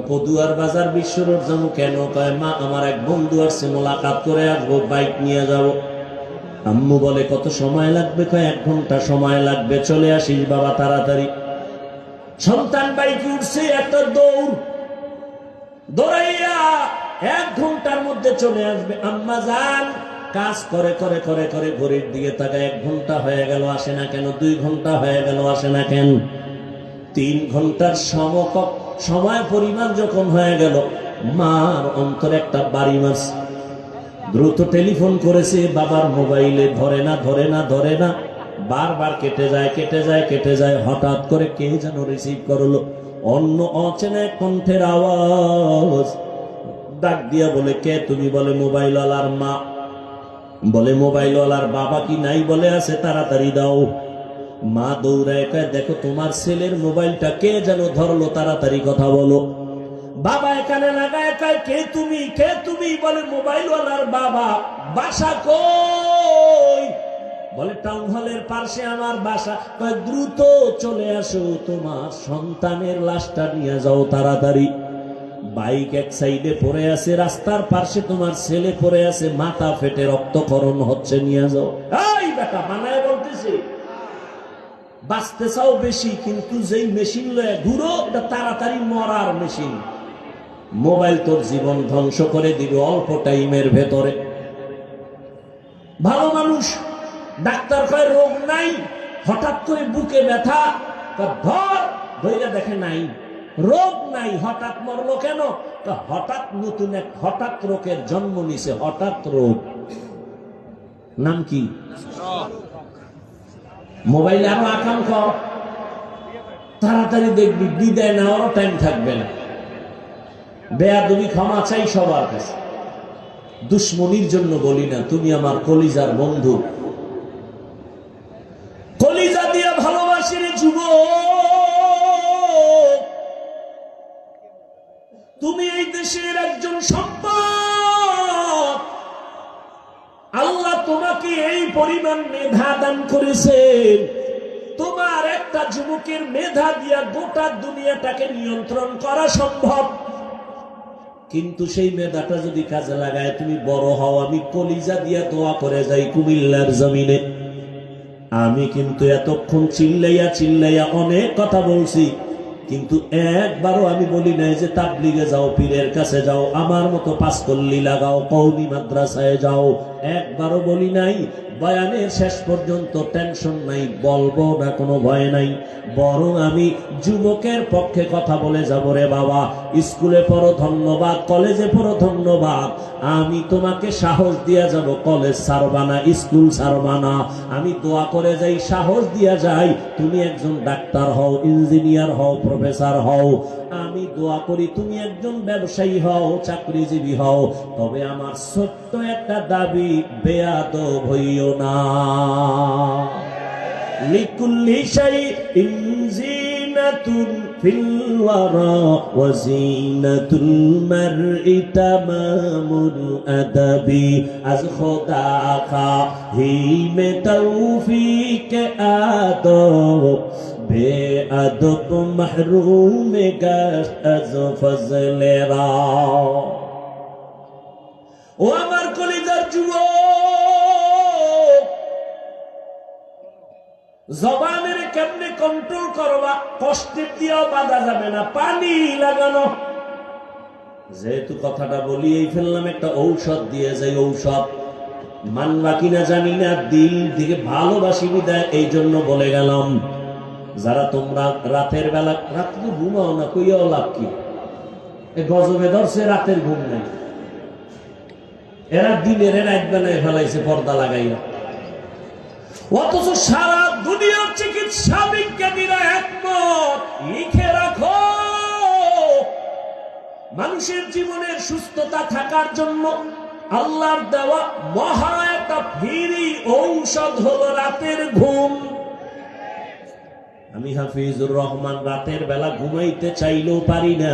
পদুয়ার বাজার বিশ্ব রোড যাবো। কেন? কয় মা আমার এক বন্ধু আসছে, মোলাকাত করে আসবো, বাইক নিয়ে যাব। আম্মু বলে কত সময় লাগবে? কয় 1 ঘন্টা সময় লাগবে। চলে আসিস বাবা তাড়াতাড়ি। সন্তান বাইকে উঠছে, একটা দৌড়াইয়া 1 ঘন্টার মধ্যে চলে আসবে। আম্মা যান কাজ করে করে করে করে ঘড়ির দিকে তাকায়, 1 ঘন্টা হয়ে গেল আসে না কেন? 2 ঘন্টা হয়ে গেল আসে না কেন? 3 ঘন্টার সময় পরিমাণ যখন হয়ে গেল, মার অন্তরে একটা বাড়ি মারছে। দ্রুত টেলিফোন করেছে, বাবার মোবাইলে ধরে না ধরে না ধরে না, বারবার কেটে যায় কেটে যায় কেটে যায়। হঠাৎ করে কে যেন রিসিভ করলো, অন্য অচেনা কণ্ঠের আওয়াজ। ডাক দিয়া বলে কে তুমি? বলে মোবাইলওয়ালার মা। বলে মোবাইলওয়ালার বাবা কি নাই? বলে আছে, তাড়াতাড়ি দাও। মা দৌড়ায় কয় দেখো তোমার ছেলের মোবাইলটা কে যেন ধরলো, তাড়াতাড়ি কথা বলো। বাবা এখানে লাগায় কয় কে তুমি? কে তুমি? বলে মোবাইলওয়ালার বাবা। বাসা কই? বলে টাউন হলের পাশে আমার বাসা। কয় দ্রুত চলে আসো, তোমার সন্তানের লাশটা নিয়ে যাও তাড়াতাড়ি। বাইক এক সাইডে পড়ে আছে, রাস্তার পাশে তোমার ছেলে পড়ে আছে, মাথা ফেটে রক্তক্ষরণ হচ্ছে, নিয়ে যাও। এই বেটা বানায় বলতেছে, বাঁচতে চাও বেশি, কিন্তু যেই মেশিন লয়ে ঘুরো এটা তাড়াতাড়ি মরার মেশিন। মোবাইল তোর জীবন ধ্বংস করে দিবে অল্প টাইমের ভেতরে। ভালো মানুষ, ডাক্তার কয় রোগ নাই, হঠাৎ করে বুকে ব্যথা, ধরে দেখে নাই, রোগ নাই, হঠাৎ মরলো কেন? হঠাৎ নতুন এক হঠাৎ রোগের জন্ম নিছে। হঠাৎ রোগ নাম কি? মোবাইলে আরো আকাঙ্ক, তাড়াতাড়ি দেখবি, বিদায় নেওয়ারও টাইম থাকবে না। বেয়াদবি ক্ষমা চাই সবার কাছে, দুশ্মনির জন্য বলি না, তুমি আমার কলিজার বন্ধু, কলিজা দিয়া ভালোবাসি রে যুবক। তুমি এই দেশের একজন সম্পদ। আল্লাহ তোমাকে এই পরিমাণ মেধা দান করেছেন, তোমার একটা যুবকের মেধা দিয়া গোটা দুনিয়াটাকে নিয়ন্ত্রণ করা সম্ভব। কিন্তু সেই মেধাটা যদি কাজে লাগায় তুমি বড় হও, আমি কলিজা দিয়া দোয়া করে যাই কুমিল্লার জমিনে। আমি কিন্তু এতক্ষণ চিল্লাইয়া চিল্লাইয়া অনেক কথা বলছি, কিন্তু একবারও আমি বলি নাই যে তাবলিগে যাও, পীরের কাছে যাও, আমার মতো পাঁচকল্লি লাগাও, কওমি মাদ্রাসায় যাও, একবারও বলি নাই। বয়ানের শেষ পর্যন্ত টেনশন নাই, বলবো না, কোনো ভয় নাই। বরং আমি যুবকের পক্ষে কথা বলে যাব। রে বাবা, স্কুলে পড়ো ধন্যবাদ, কলেজে পড়ো ধন্যবাদ, আমি তোমাকে সাহস দিয়া যাব, কলেজ ছাড়বা না, স্কুল ছাড়বা না। আমি দোয়া করে যাই, সাহস দিয়া যাই, তুমি একজন ডাক্তার হও, ইঞ্জিনিয়ার হও, প্রফেসর হও। আমি দোয়া করি তুমি একজন ব্যবসায়ী হও, চাকরিজীবী হও। তবে আমার ছোট্ট একটা দাবি, বেয়াদব হইও না। লিকুল্লি শাইইন জিনাতুন ফিল ওয়ারা ওয়া জিনাতুল মারই তামামুল আদাবি। আজ খোদা খাহি মে তৌফিক আদব, বেআদব মাহরুম গাশত আজ ফজলেরা। ও আমার কলিজার যুবক, জবানের কেমনে কন্ট্রোল করবা? কষ্টের দিয়েও বাধা যাবে না, পানি লাগানো। যেহেতু কথাটা বলি এই ফেললাম, একটা ঔষধ দিয়ে যাই। ঔষধ মানবা কিনা জানি না, দিল দিকে ভালোবাসি বিদায় এই জন্য বলে গেলাম। যারা তোমরা রাতের বেলা, রাত্রে ঘুমাও না, কইয়াও লাভ কি? গজবে ধরছে, রাতের ঘুম নাই। এরা দিনের রাত বানায় ফেলাইছে পর্দা লাগাইয়া। অথচ সারা দুনিয়ার চিকিৎসা বিজ্ঞানীরা একমত, লিখে রাখো, মানুষের জীবনের সুস্থতা থাকার জন্য আল্লাহর দেওয়া মহা একটা ফ্রি ঔষধ হলো রাতের ঘুম। আমি হাফিজুর রহমান রাতের বেলা ঘুমাইতে চাইলেও পারি না,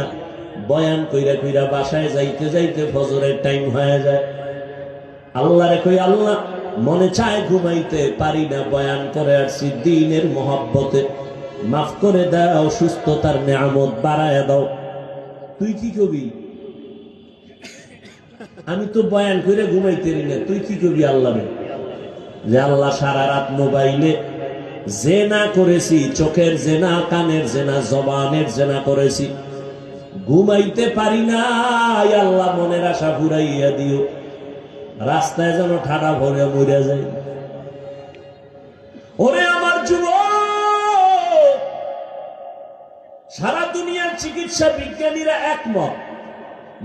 বয়ান কইরা কইরা বাসায় যাইতে যাইতে ফজরের টাইম হয়ে যায়। আল্লাহরে কই, আল্লাহ মনে চায় ঘুমাইতে পারি না, বয়ান করে আসছি দ্বীনের মহব্বতে, মাফ করে দাও, সুস্থতার নেয়ামত বাড়ায় দাও। তুই কি কবি? আমি তো বয়ান করে ঘুমাইতে না, তুই কি কবি আল্লাহরে? যে আল্লাহ সারা রাত মোবাইলে জেনা করেছি, চোখের জেনা, কানের জেনা, জবানের জেনা করেছি, ঘুমাইতে পারি না, আল্লাহ মনের আশা ফুরাইয়া দিও, রাস্তায় যেন ঠাডা ভরে মরে যায়। ওরে আমার যুবক, সারা দুনিয়ার চিকিৎসা বিজ্ঞানীরা একমত,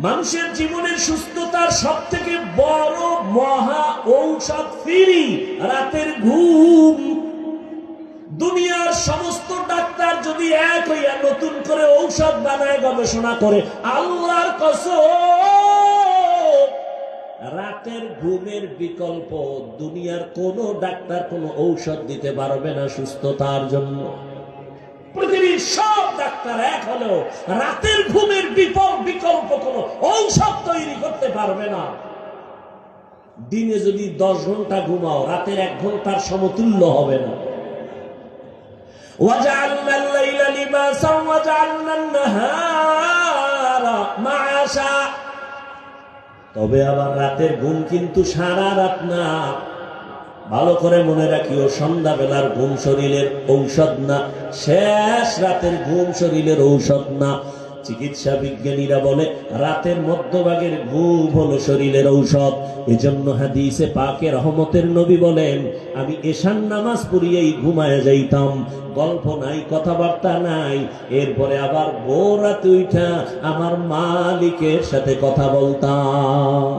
মানুষের জীবনের সুস্থতার সব থেকে বড় মহা ঔষধ ফ্রি রাতের ঘুম। দুনিয়ার সমস্ত ডাক্তার যদি এক হইয়া নতুন করে ঔষধ বানায় গবেষণা করে, আল্লাহর কসম রাতের ঘুমের বিকল্প দুনিয়ার কোন ডাক্তার কোন ঔষধ দিতে পারবে না সুস্থতার জন্য। পৃথিবীর সব ডাক্তার এক হলেও রাতের ঘুমের বিকল্প কোন ঔষধ তৈরি করতে পারবে না। দিনে যদি 10 ঘন্টা ঘুমাও, রাতের 1 ঘন্টার সমতুল্য হবে না। وَجَعَلْنَا اللَّيْلَ لِبَاسًا وَجَعَلْنَا النَّهَارَ مَعَاشًا। তবে আবার রাতের ঘুম কিন্তু সারা রাত না, ভালো করে মনে রাখিও, সন্ধ্যাবেলার ঘুম শরীরের ঔষধ না, শেষ রাতের ঘুম শরীরের ঔষধ না। চিকিৎসা বিজ্ঞানীরা বলে রাতের মধ্যভাগের ঘুম হলো শরীরের ঔষধ। এজন্য হাদিসে পাকে রহমতের নবী বলেন, আমি এশার নামাজ পড়িয়েই ঘুমায় যাইতাম, গল্প নাই, কথাবার্তা নাই, এরপরে আবার ভোর রাতে উঠা আমার মালিকের সাথে কথা বলতাম।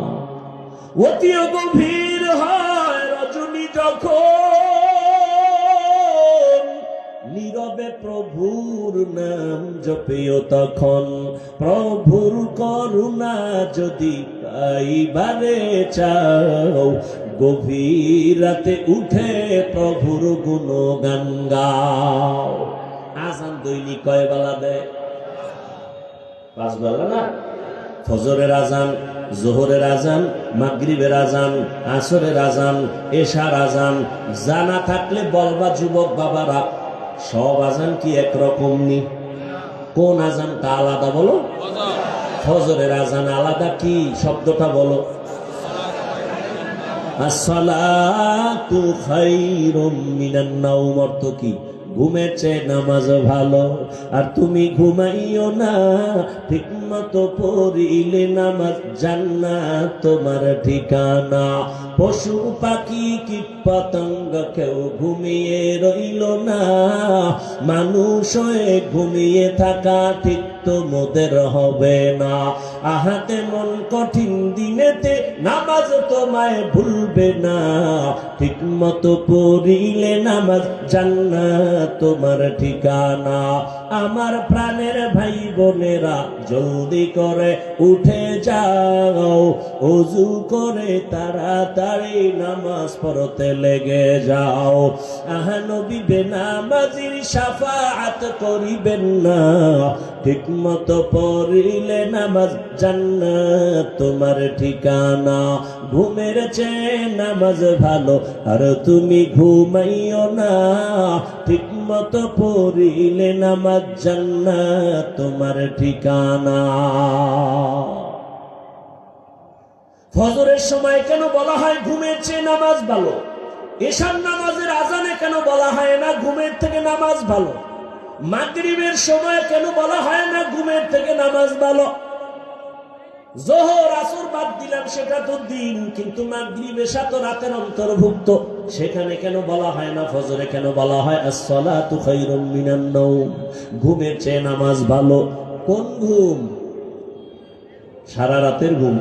অতি গভীর হয় রজনী যখন, নীরবে প্রভুর নাম জপিও তখন, প্রভুর করুণা যদি পাইবারে চাও, গভীর রাতে উঠে প্রভুর গুণগান গাও। আজান দৈনিক কয় বেলা দেয়? 5 বেলা না? ফজরের আজান, জোহরের আজান, মাগরিবের আজান, আসরের আজান, এশার আজান। জানা থাকলে বলবা যুবক বাবারা, সব আজান কি একরকম নি? কোন আজানটা আলাদা বলো? ফজরের আজান আলাদা, কি শব্দটা বলো? আসসালাতু খায়রুম মিনান নাওম, অর্থ কি? ঘুমের চেয়ে নামাজ ভালো। আর তুমি ঘুমাইও না, ঠিক মতো পড়িলে নামাজ জান্নাত তোমার ঠিকানা। পশু পাখি কীট পতঙ্গ কেউ ঘুমিয়ে রইল না, মানুষ হয়ে ঘুমিয়ে থাকা ঠিক তোমাদের হবে না। আহাতে মন কঠিন দিনেতে নামাজ তোমায় ভুলবে না, ঠিক মতো পড়িলে নামাজ জান্নাত তোমার ঠিকানা। আমার প্রাণের ভাই বোনেরা, জলদি করে উঠে যাও, ওযু করে তাড়াতাড়ি নামাজ পড়তে লেগে যাও। আহা নবী বেনামাজির শাফাআত করিবেন না, ঠিক মতো পড়িলে নামাজ জান্নাত তোমার ঠিকানা। ঘুমের চেয়ে নামাজ ভালো, আর তুমি ঘুমাইও না, ঠিক মতো পড়িলে নামাজ জান্নাত তোমার ঠিকানা। ফজরের সময় কেন বলা হয় ঘুমের চেয়ে নামাজ ভালো? এশার নামাজের আজানে কেন বলা হয় না ঘুমের থেকে নামাজ ভালো? মাগরিবের সময় কেন বলা হয় না ঘুমের থেকে নামাজ ভালো? জোহর আসর বাদ দিলাম, সেটা তো দিন, কিন্তু মাগরিব এশা তো রাতের অন্তর্ভুক্ত, সেখানে কেন বলা হয় না? ফজরে কেন বলা হয় আসসালাতু খায়রুম মিনান নাওম, ঘুমের চেয়ে নামাজ ভালো? কোন ঘুম? সারা রাতের ঘুম।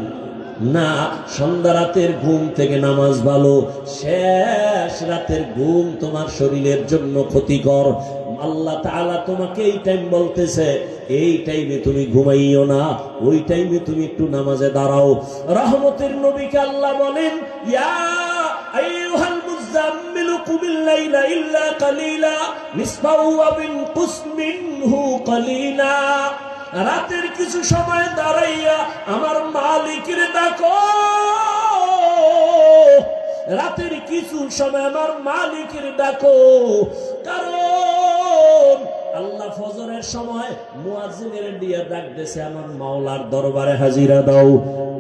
না, সন্ধ্যা রাতের ঘুম থেকে নামাজ ভালো, শেষ রাতের ঘুম তোমার শরীরের জন্য ক্ষতিকর। আল্লাহ তাআলা তোমাকে এই টাইম বলতেছে, এই টাইমে তুমি ঘুমাইও না, ওই টাইমে তুমি একটু নামাজে দাঁড়াও। রহমতের নবীকে আল্লাহ বলেন, ইয়া আইয়ুহাল মুযাম্মিলু কুমিল লাইলা ইল্লা কালিলা নিসফাহু আও ইনকুস মিনহু কালিলা। রাতের কিছু সময় দাঁড়াইয়া আমার মালিকের ডাকো, রাতের কিছু সময় আমার মালিকের ডাকো। কারণ আল্লাহ ফজরের সময় মুয়াজ্জিনের দিয়ে ডাক দিয়েছে, আমার মাওলার দরবারে হাজিরা দাও।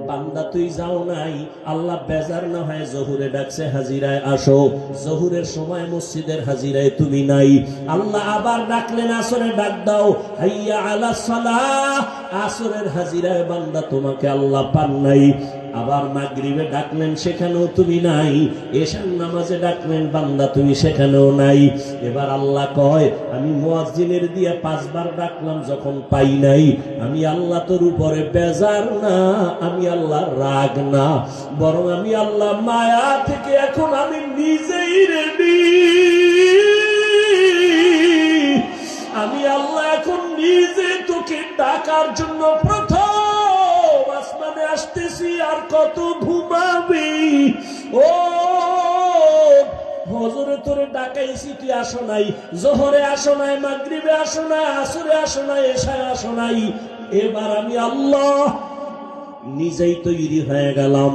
বান্দা তুই যাও নাই, আল্লাহ বেজার না হয় জহুরে ডাকছে, হাজিরায় আসো। জহুরের সময় মসজিদের হাজিরায় তুমি নাই, আল্লাহ আবার ডাকলেন আসরে ডাক দাও, হাইয়া আলাস সালাহ। আসরের হাজিরায় বান্দা তোমাকে আল্লাহ পান নাই। আবার মাগরিবে ডাকলেন, সেখানেও তুমি নাই। এশার নামাজে ডাকলেন, বান্দা তুমি সেখানেও নাই। এবার আল্লাহ কয়, আমি মুয়াজ্জিনের দিয়ে 5 বার ডাকলাম, যখন পাই নাই, আমি আল্লাহ তোর উপরে বেজার না, আমি আল্লাহ রাগ না, বরং আমি আল্লাহ মায়া থেকে এখন আমি নিজেই রেডি। আমি আল্লাহ এখন নিজে তোকে ডাকার জন্য প্রথম আসমানে আসতেছি। আর কত ঘুমাবি? ও ফজরে তোরে ডাকাইছি, তুই আসো নাই, জোহরে আসো নাই, মাগরিবে আসো নাই, আসরে আসো নাই, এশায় আসো নাই। এবার আমি আল্লাহ নিজেই তৈরি হয়ে গেলাম,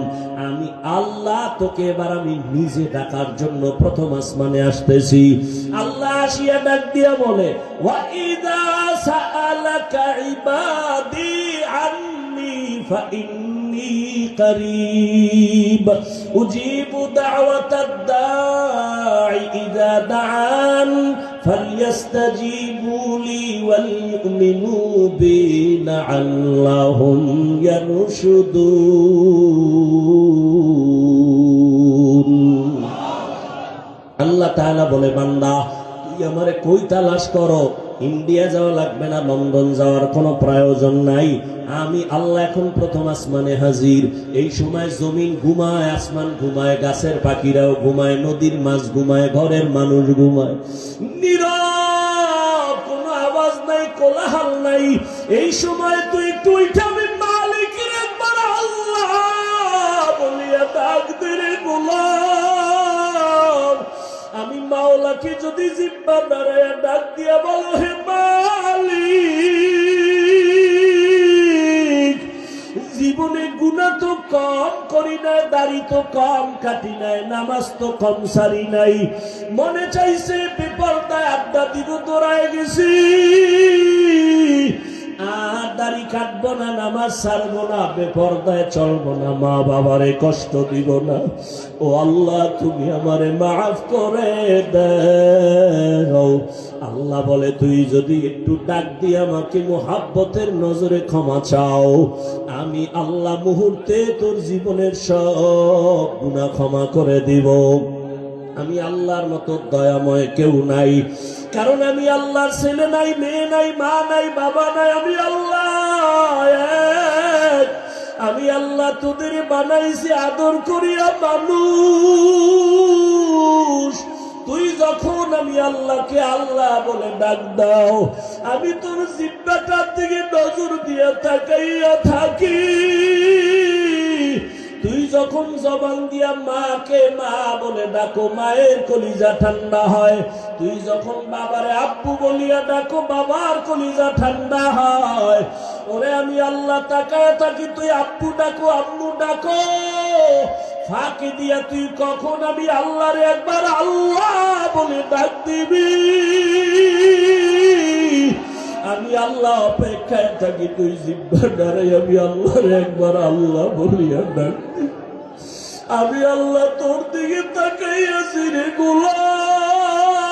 আমি আল্লাহ তোকে এবার আমি নিজে ডাকার জন্য প্রথম আসমানে আসতেছি। আল্লাহ আসিয়া ডাক দিয়া বলে, ওয়া ইযা সাআলাকা ইবাদি আন্নী ফাইন্নী করিব উজিবু দাওয়াতাদ দাঈ ইযা দাআন ফালইস্তাজিবু লি ওয়াল ইউমিনু বি লাআল্লাহুম ইয়ারশুদুন। আল্লাহ তাআলা বলে, বান্দা তুই আমারে কই তালাশ করো? ইন্ডিয়া যাওয়া লাগবে না, লন্ডন যাওয়ার কোনো প্রয়োজন নাই। আমি আল্লাহ এখন প্রথম আসমানে হাজির। এই সময় জমিন ঘুমায়, আসমান ঘুমায়, গাছের পাখিরাও ঘুমায়, নদীর মাছ ঘুমায়, ঘরের মানুষ ঘুমায়, নীরব, কোনো আওয়াজ নাই, কোলাহল নাই। এই সময় তুই একটু উঠে আমি মালিকের একবার আল্লাহ বলিয়া ডাক দে রে গোলাম। আমি মাওলাকে যদি জিব্বা দাঁড়ায় ডাক দিয়া বলো, হে মালিক, জীবনে গুনাহ তো কম করি নাই, দাড়ি তো কম কাটি নাই, নামাজ তো কম সারি নাই, মনে চাইছে বেপরদায় আড্ডা দিব, দৌড়ায় গেছি, আর দাড়ি কাটবো না, নামাজ ছাড়বো না, বেপরদায় চলবো না, মা বাবারে কষ্ট দিব না। ও আল্লাহ, তুমি আমারে মাফ করে দাও। আল্লাহ বলে, তুই যদি একটু ডাক দিয়ে আমাকে মুহাব্বতের নজরে ক্ষমা চাও, আমি আল্লাহ মুহূর্তে তোর জীবনের সব গুনাহ ক্ষমা করে দিব। আমি আল্লাহর মতো দয়াময় কেউ নাই, কারণ আমি আল্লাহর ছেলে নাই, মেয়ে নাই, মা নাই, বাবা নাই, আমি আল্লাহ এক। আমি আল্লাহ তোদের বানাইছি আদর করিয়া মানুষ। তুই যখন আমি আল্লাহকে আল্লাহ বলে ডাক দাও, আমি তোর জিব্বাটার দিকে নজর দিয়ে তাকাইয়া থাকি। তুই যখন জবান দিয়া মাকে মা বলে ডাকো, মায়ের কলিজা ঠান্ডা হয়। তুই যখন বাবারে আব্বু বলিয়া ডাকো, বাবার কলিজা ঠান্ডা হয়। ওরে আমি আল্লাহ তাকায় থাকি, তুই আব্বু ডাকো, আম্মু ডাকো, ফাঁকি দিয়া তুই কখন আমি আল্লাহরে একবার আল্লাহ বলে ডাক দিবি। আমি আল্লাহ অপেক্ষায় থাকি, তুই জিব্বা দাঁড়াই আমি আল্লাহরে একবার আল্লাহ বলিয়া ডাক। আমি আল্লাহ তোর দিকে তাকাইয়াছি রে গোলাম।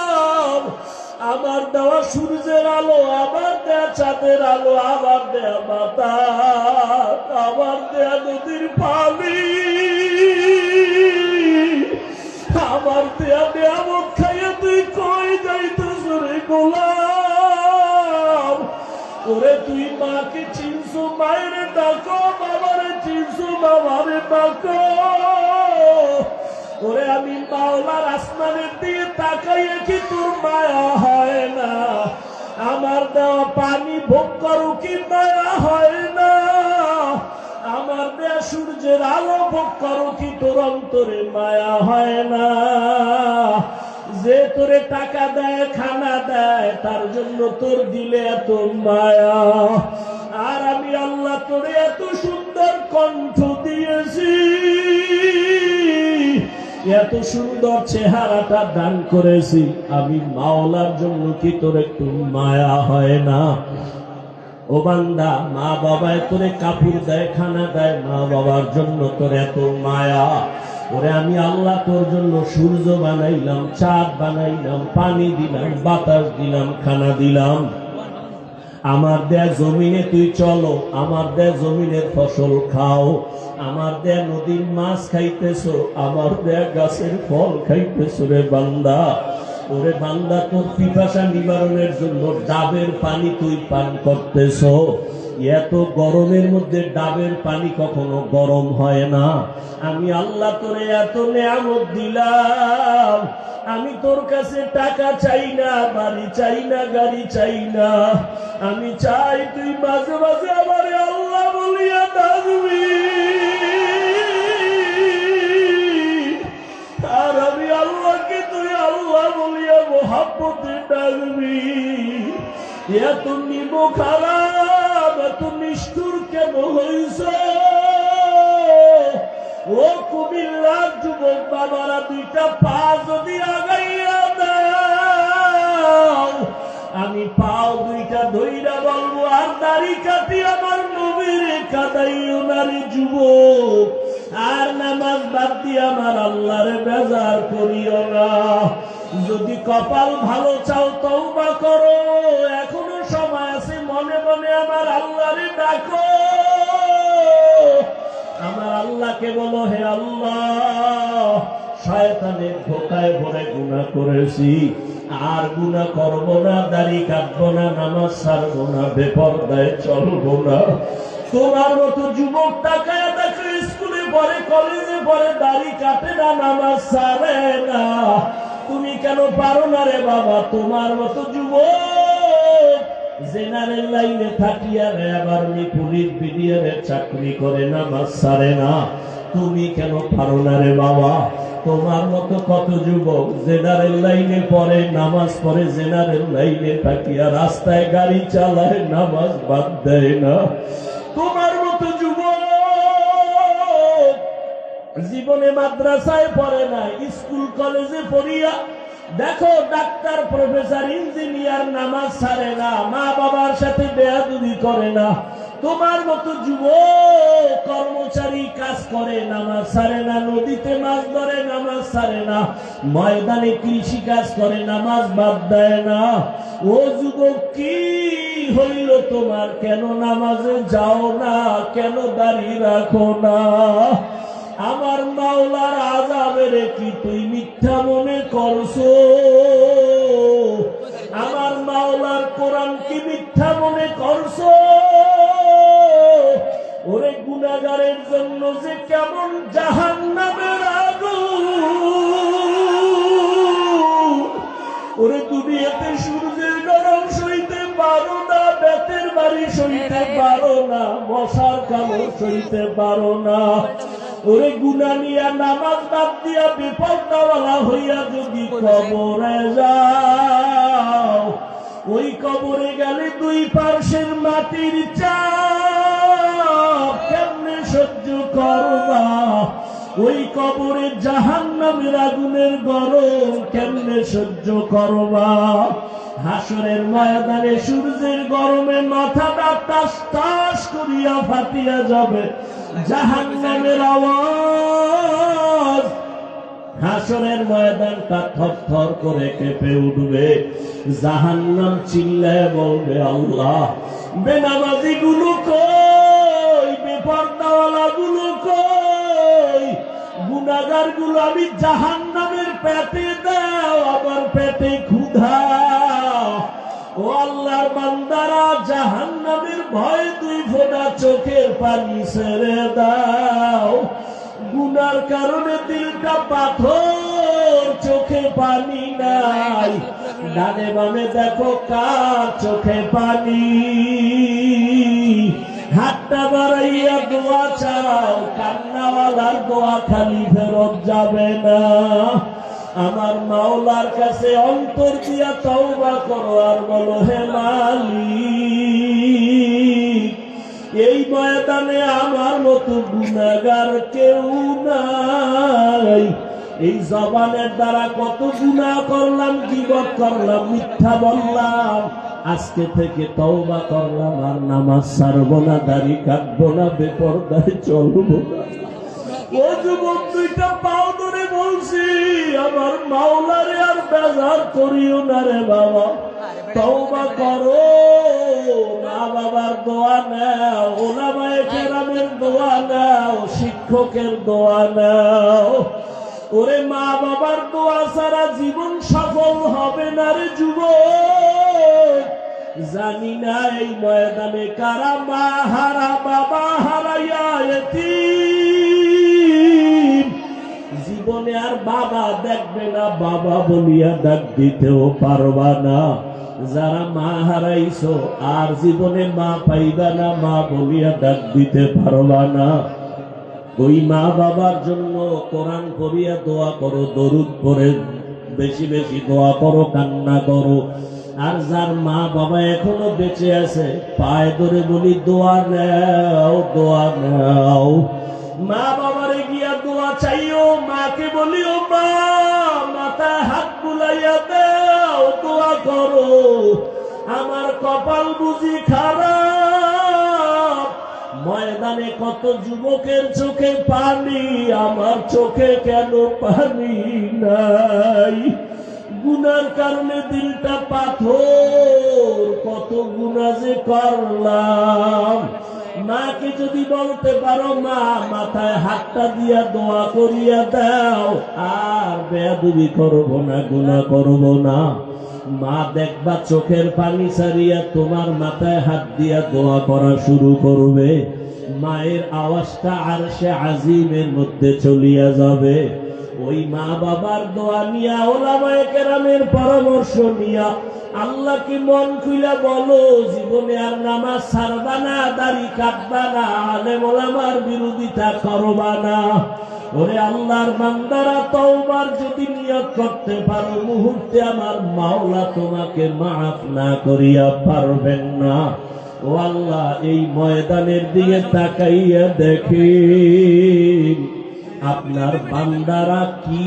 আমার দেওয়া সূর্যের আলো, আমার দেয়া চাঁদের আলো, আমার দেয়া বাতাস, আমার দেয়া নদীর পানি, আমার দেয়া নিয়ামত খাইয়া তুই কই যাইতেছ রে গোলাম? ওরে তুই মাকে চিনছো, মায়ের ডাকো, বাবারে চিনছো, বাবারে ডাকো। ওরে আমি মাওলার আসমানের দিয়ে তাকাইয়ে কি তোর মায়া হয় না? আমার দেওয়া পানি ভোগ করো কি মায়া হয় না? আমার দেয়া সূর্যের আলো ভোগ করো কি তোর অন্তরে মায়া হয় না? যে তোরে টাকা দেয়, খানা দেয়, তার জন্য তোর দিলে এত মায়া। আর আমি আল্লাহ তোরে এত সুন্দর কণ্ঠ দিয়েছি, এত সুন্দর চেহারাটা দান করেছি, আমি মাওলার জন্য কি তোর একটু মায়া হয় না? ও বান্দা, মা বাবায় তোরে কাপড় দেয়, খানা দেয়, মা বাবার জন্য তোর এত মায়া। ওরে আমি আল্লাহ তোর জন্য সূর্য বানাইলাম, চাঁদ বানাইলাম, পানি দিলাম, বাতাস দিলাম, খানা দিলাম। আমার দেয়া জমিনে তুই চলো, আমার দেয়া জমিনের ফসল খাও, আমার দেয়া নদীর মাছ খাইতেছো, আমার দেয়া গাছের ফল খাইতেছো। রে বান্দা, ওরে বান্দা, তোর পিপাসা নিবারণের জন্য ডাবের পানি তুই পান করতেছো। এত গরমের মধ্যে ডাবের পানি কখনো গরম হয় না। আমি আল্লাহ তোরে এত নেয়ামত দিলাম, আমি তোর কাছে টাকা চাই না, বাড়ি চাই না, গাড়ি চাই না। আমি চাই তুই মাঝে মাঝে আমার আল্লাহ বলিয়া ডাকবি। আর আমি আল্লাহকে তুই আল্লাহ বলিয়া মোহাব্বতে ডাকবি। এত নিমো খারাপ, এত নিষ্ঠুর কেন হইছ? ও কুমিল্লার যুবক বাবারা, দুইটা পা যদি আগাইয়া দাও, আমি পাও দুইটা ধইরা বলবো, আর দাড়ি কাটি আমার নবীর কাদাইও নারী যুবক। আর নামাজ বাদ দিয়ে আমার আল্লাহরে বেজার করিও না। যদি কপাল ভালো চাও তওবা করো, এখনো সময় আছে, মনে মনে আমার আল্লাহরে ডাকো। আমার আল্লাহকে বলো, হে আল্লাহ, শয়তানের ধোকায় ভরে গুনাহ করেছি, আর গুনাহ করবো না, দাড়ি কাটবো না, নামাজ ছাড়বো না, বেপরদায় চলবো না। তোমার মতো যুবক তাকায় দেখো, স্কুলে পড়ে, কলেজে পড়ে, দাড়ি কাটে না, নামাজ ছাড়ে না। তুমি কেন পারো না রে বাবা? তোমার মতো যুবক জেনারেল লাইনে থাকিয়া আবার পুলিশ বিডিআরের চাকরি করে, নামাজ ছাড়ে না। তুমি কেন পারো না রে বাবা? তোমার মতো কত যুবক জেনারেল লাইনে পড়ে, নামাজ পড়ে, জেনারেল লাইনে থাকিয়া রাস্তায় গাড়ি চালায়, নামাজ বাদ দেয় না। তোমার মতো যুবক জীবনে মাদ্রাসায় পড়ে না, স্কুল কলেজে পড়িয়া দেখো ডাক্তার, প্রফেসর, ইঞ্জিনিয়ার, নামাজ ছাড়ে না, মা বাবার সাথে বেয়াদবি করে না। তোমার মতো যুবক কর্মচারী কাজ করে, নামাজ ছাড়ে না, নদীতে মাছ ধরে, নামাজ ছাড়ে না, ময়দানে কৃষি কাজ করে, নামাজ বাদ দেয় না। ও যুবক, কি হইল তোমার? কেন নামাজে যাও না? কেন দাঁড়িয়ে রাখো না? আমার মাওলার আযাবের কি তুই মিথ্যা মনে করছো? আমার মাওলার কোরআন কি মিথ্যা মনে করছো? ওরে গুনাহগারের জন্য যে কেমন জাহান্নামের আগুন! ওরে দুনিয়াতে সূর্যের গরম সইতে পারো না, বেতের বাড়ি সইতে পারো না, মশার কামড় সইতে পারো না। ওরে গুনাহ নিয়া নামাজ বাদ দিয়া বিপদওয়ালা হইয়া যদি কবরে যাও, ওই কবরে গেলে দুই পার্শ্বের মাটির চাপ কেমনে সহ্য করবা? ওই কবরে জাহান্নামের আগুনের গরম কেমনে সহ্য করবা? হাসরের ময়দানে সূর্যের গরমে মাথাটা টাস টাস করিয়া ফাটিয়া যাবে, জাহান্নামের আওয়াজ। হাসরের ময়দানটা থরথর করে কেঁপে উঠবে, জাহান্নাম চিল্লায় বলবে, আল্লাহ, বেনামাজি গুলো কই? বেপরদাওয়ালা গুলো কই? গুনাহগার গুলো আমি জাহান্নামের পেটে দাও, আমার পেটে ক্ষুধা। ও আল্লাহর বান্দারা, জাহান্নামের ভয়ে 2 ফোঁটা চোখের পানি ছেড়ে দাও। গুনার কারণে দিলটা পাথর, চোখে পানি নাই। ডানে বামে দেখো কার চোখে পানি। হাতটা বাড়াইয়া দোয়া চাও, কান্নাওয়ালার দোয়া খালি ফেরত যাবে না। আমার মাওলার কাছে অন্তর দিয়া তওবা করো আর বলো, হে মালিক, এই ময়দানে আমার মতো গুনাহগার কেউ নাই। এই জবানের দ্বারা কত গুনাহ করলাম, গীবত করলাম, মিথ্যা বললাম। আজকে থেকে তওবা করলাম, আর নামাজ ছাড়বো না, দাড়ি কাটবো না, বেপরদায় চলবো না। ও যুবক, 2টা পাও ধরে বলছি, আমার মাওলারে আর বেজার করিও না রে বাবা। তওবা করো, মা বাবার দোয়া নাও, ওলামায়ে কেরামের দোয়া নাও, শিক্ষকের দোয়া নাও। ওরে মা বাবার দোয়া ছাড়া জীবন সফল হবে না রে যুবক। জানি না এই ময়দানে কারা মা হারা, বাবা হারাইয়া এতিম। জীবনে আর বাবা দেখবে না, বাবা বলিয়া ডাক দিতেও পারবা না। যারা মা হারাইছো আর জীবনে মা পাইবা না, মা বলিয়া ডাক দিতে পারবা না। ওই মা বাবার জন্য কোরআন পড়িয়া দোয়া করো, দরুদ পড়ে বেশি বেশি দোয়া করো, কান্না করো। আর যার মা বাবা এখনো বেঁচে আছে, পায়ে ধরে বলি দোয়া নাও, দোয়া নাও। মা বাবারে গিয়া দোয়া চাইও, মাকে বলিও মা, মাথায় হাত বুলাইয়া দাও, দোয়া করো। আমার কপাল বুঝি খারাপ, ময়দানে কত যুবকের চোখে পানি, আমার চোখে কেন পানি নাই? গুনার কারণে দিলটা পাথর, কত গুনাহ যে করলাম। মাকে যদি বলতে পারো, মা মাথায় হাতটা দিয়া দোয়া করিয়া দাও, আর বেয়াদবি করব না, গুনাহ করব না। মা দেখবা চোখের পানি ছাড়িয়া তোমার মাথায় হাত দিয়া দোয়া করা শুরু করবে। মায়ের আওয়াজটা আরশে আজিমের মধ্যে চলিয়া যাবে। ওই মা বাবার দোয়া নিয়া, ওলামায়ে কেরামের পরামর্শ নিয়া আল্লাহকে মন খুইলা বলো, জীবনে আর নামাজ ছাড়বা না, দাড়ি কাটবা না, আলেম ওলামার বিরোধিতা করবা না। ওরে আল্লাহর বান্দারা, তওবার যদি নিয়ত করতে পারো, মুহূর্তে আমার মাওলা তোমাকে মাফ না করিয়া পারবেন না। ও আল্লাহ, এই ময়দানের দিকে তাকাইয়া দেখেন আপনার বান্দারা কি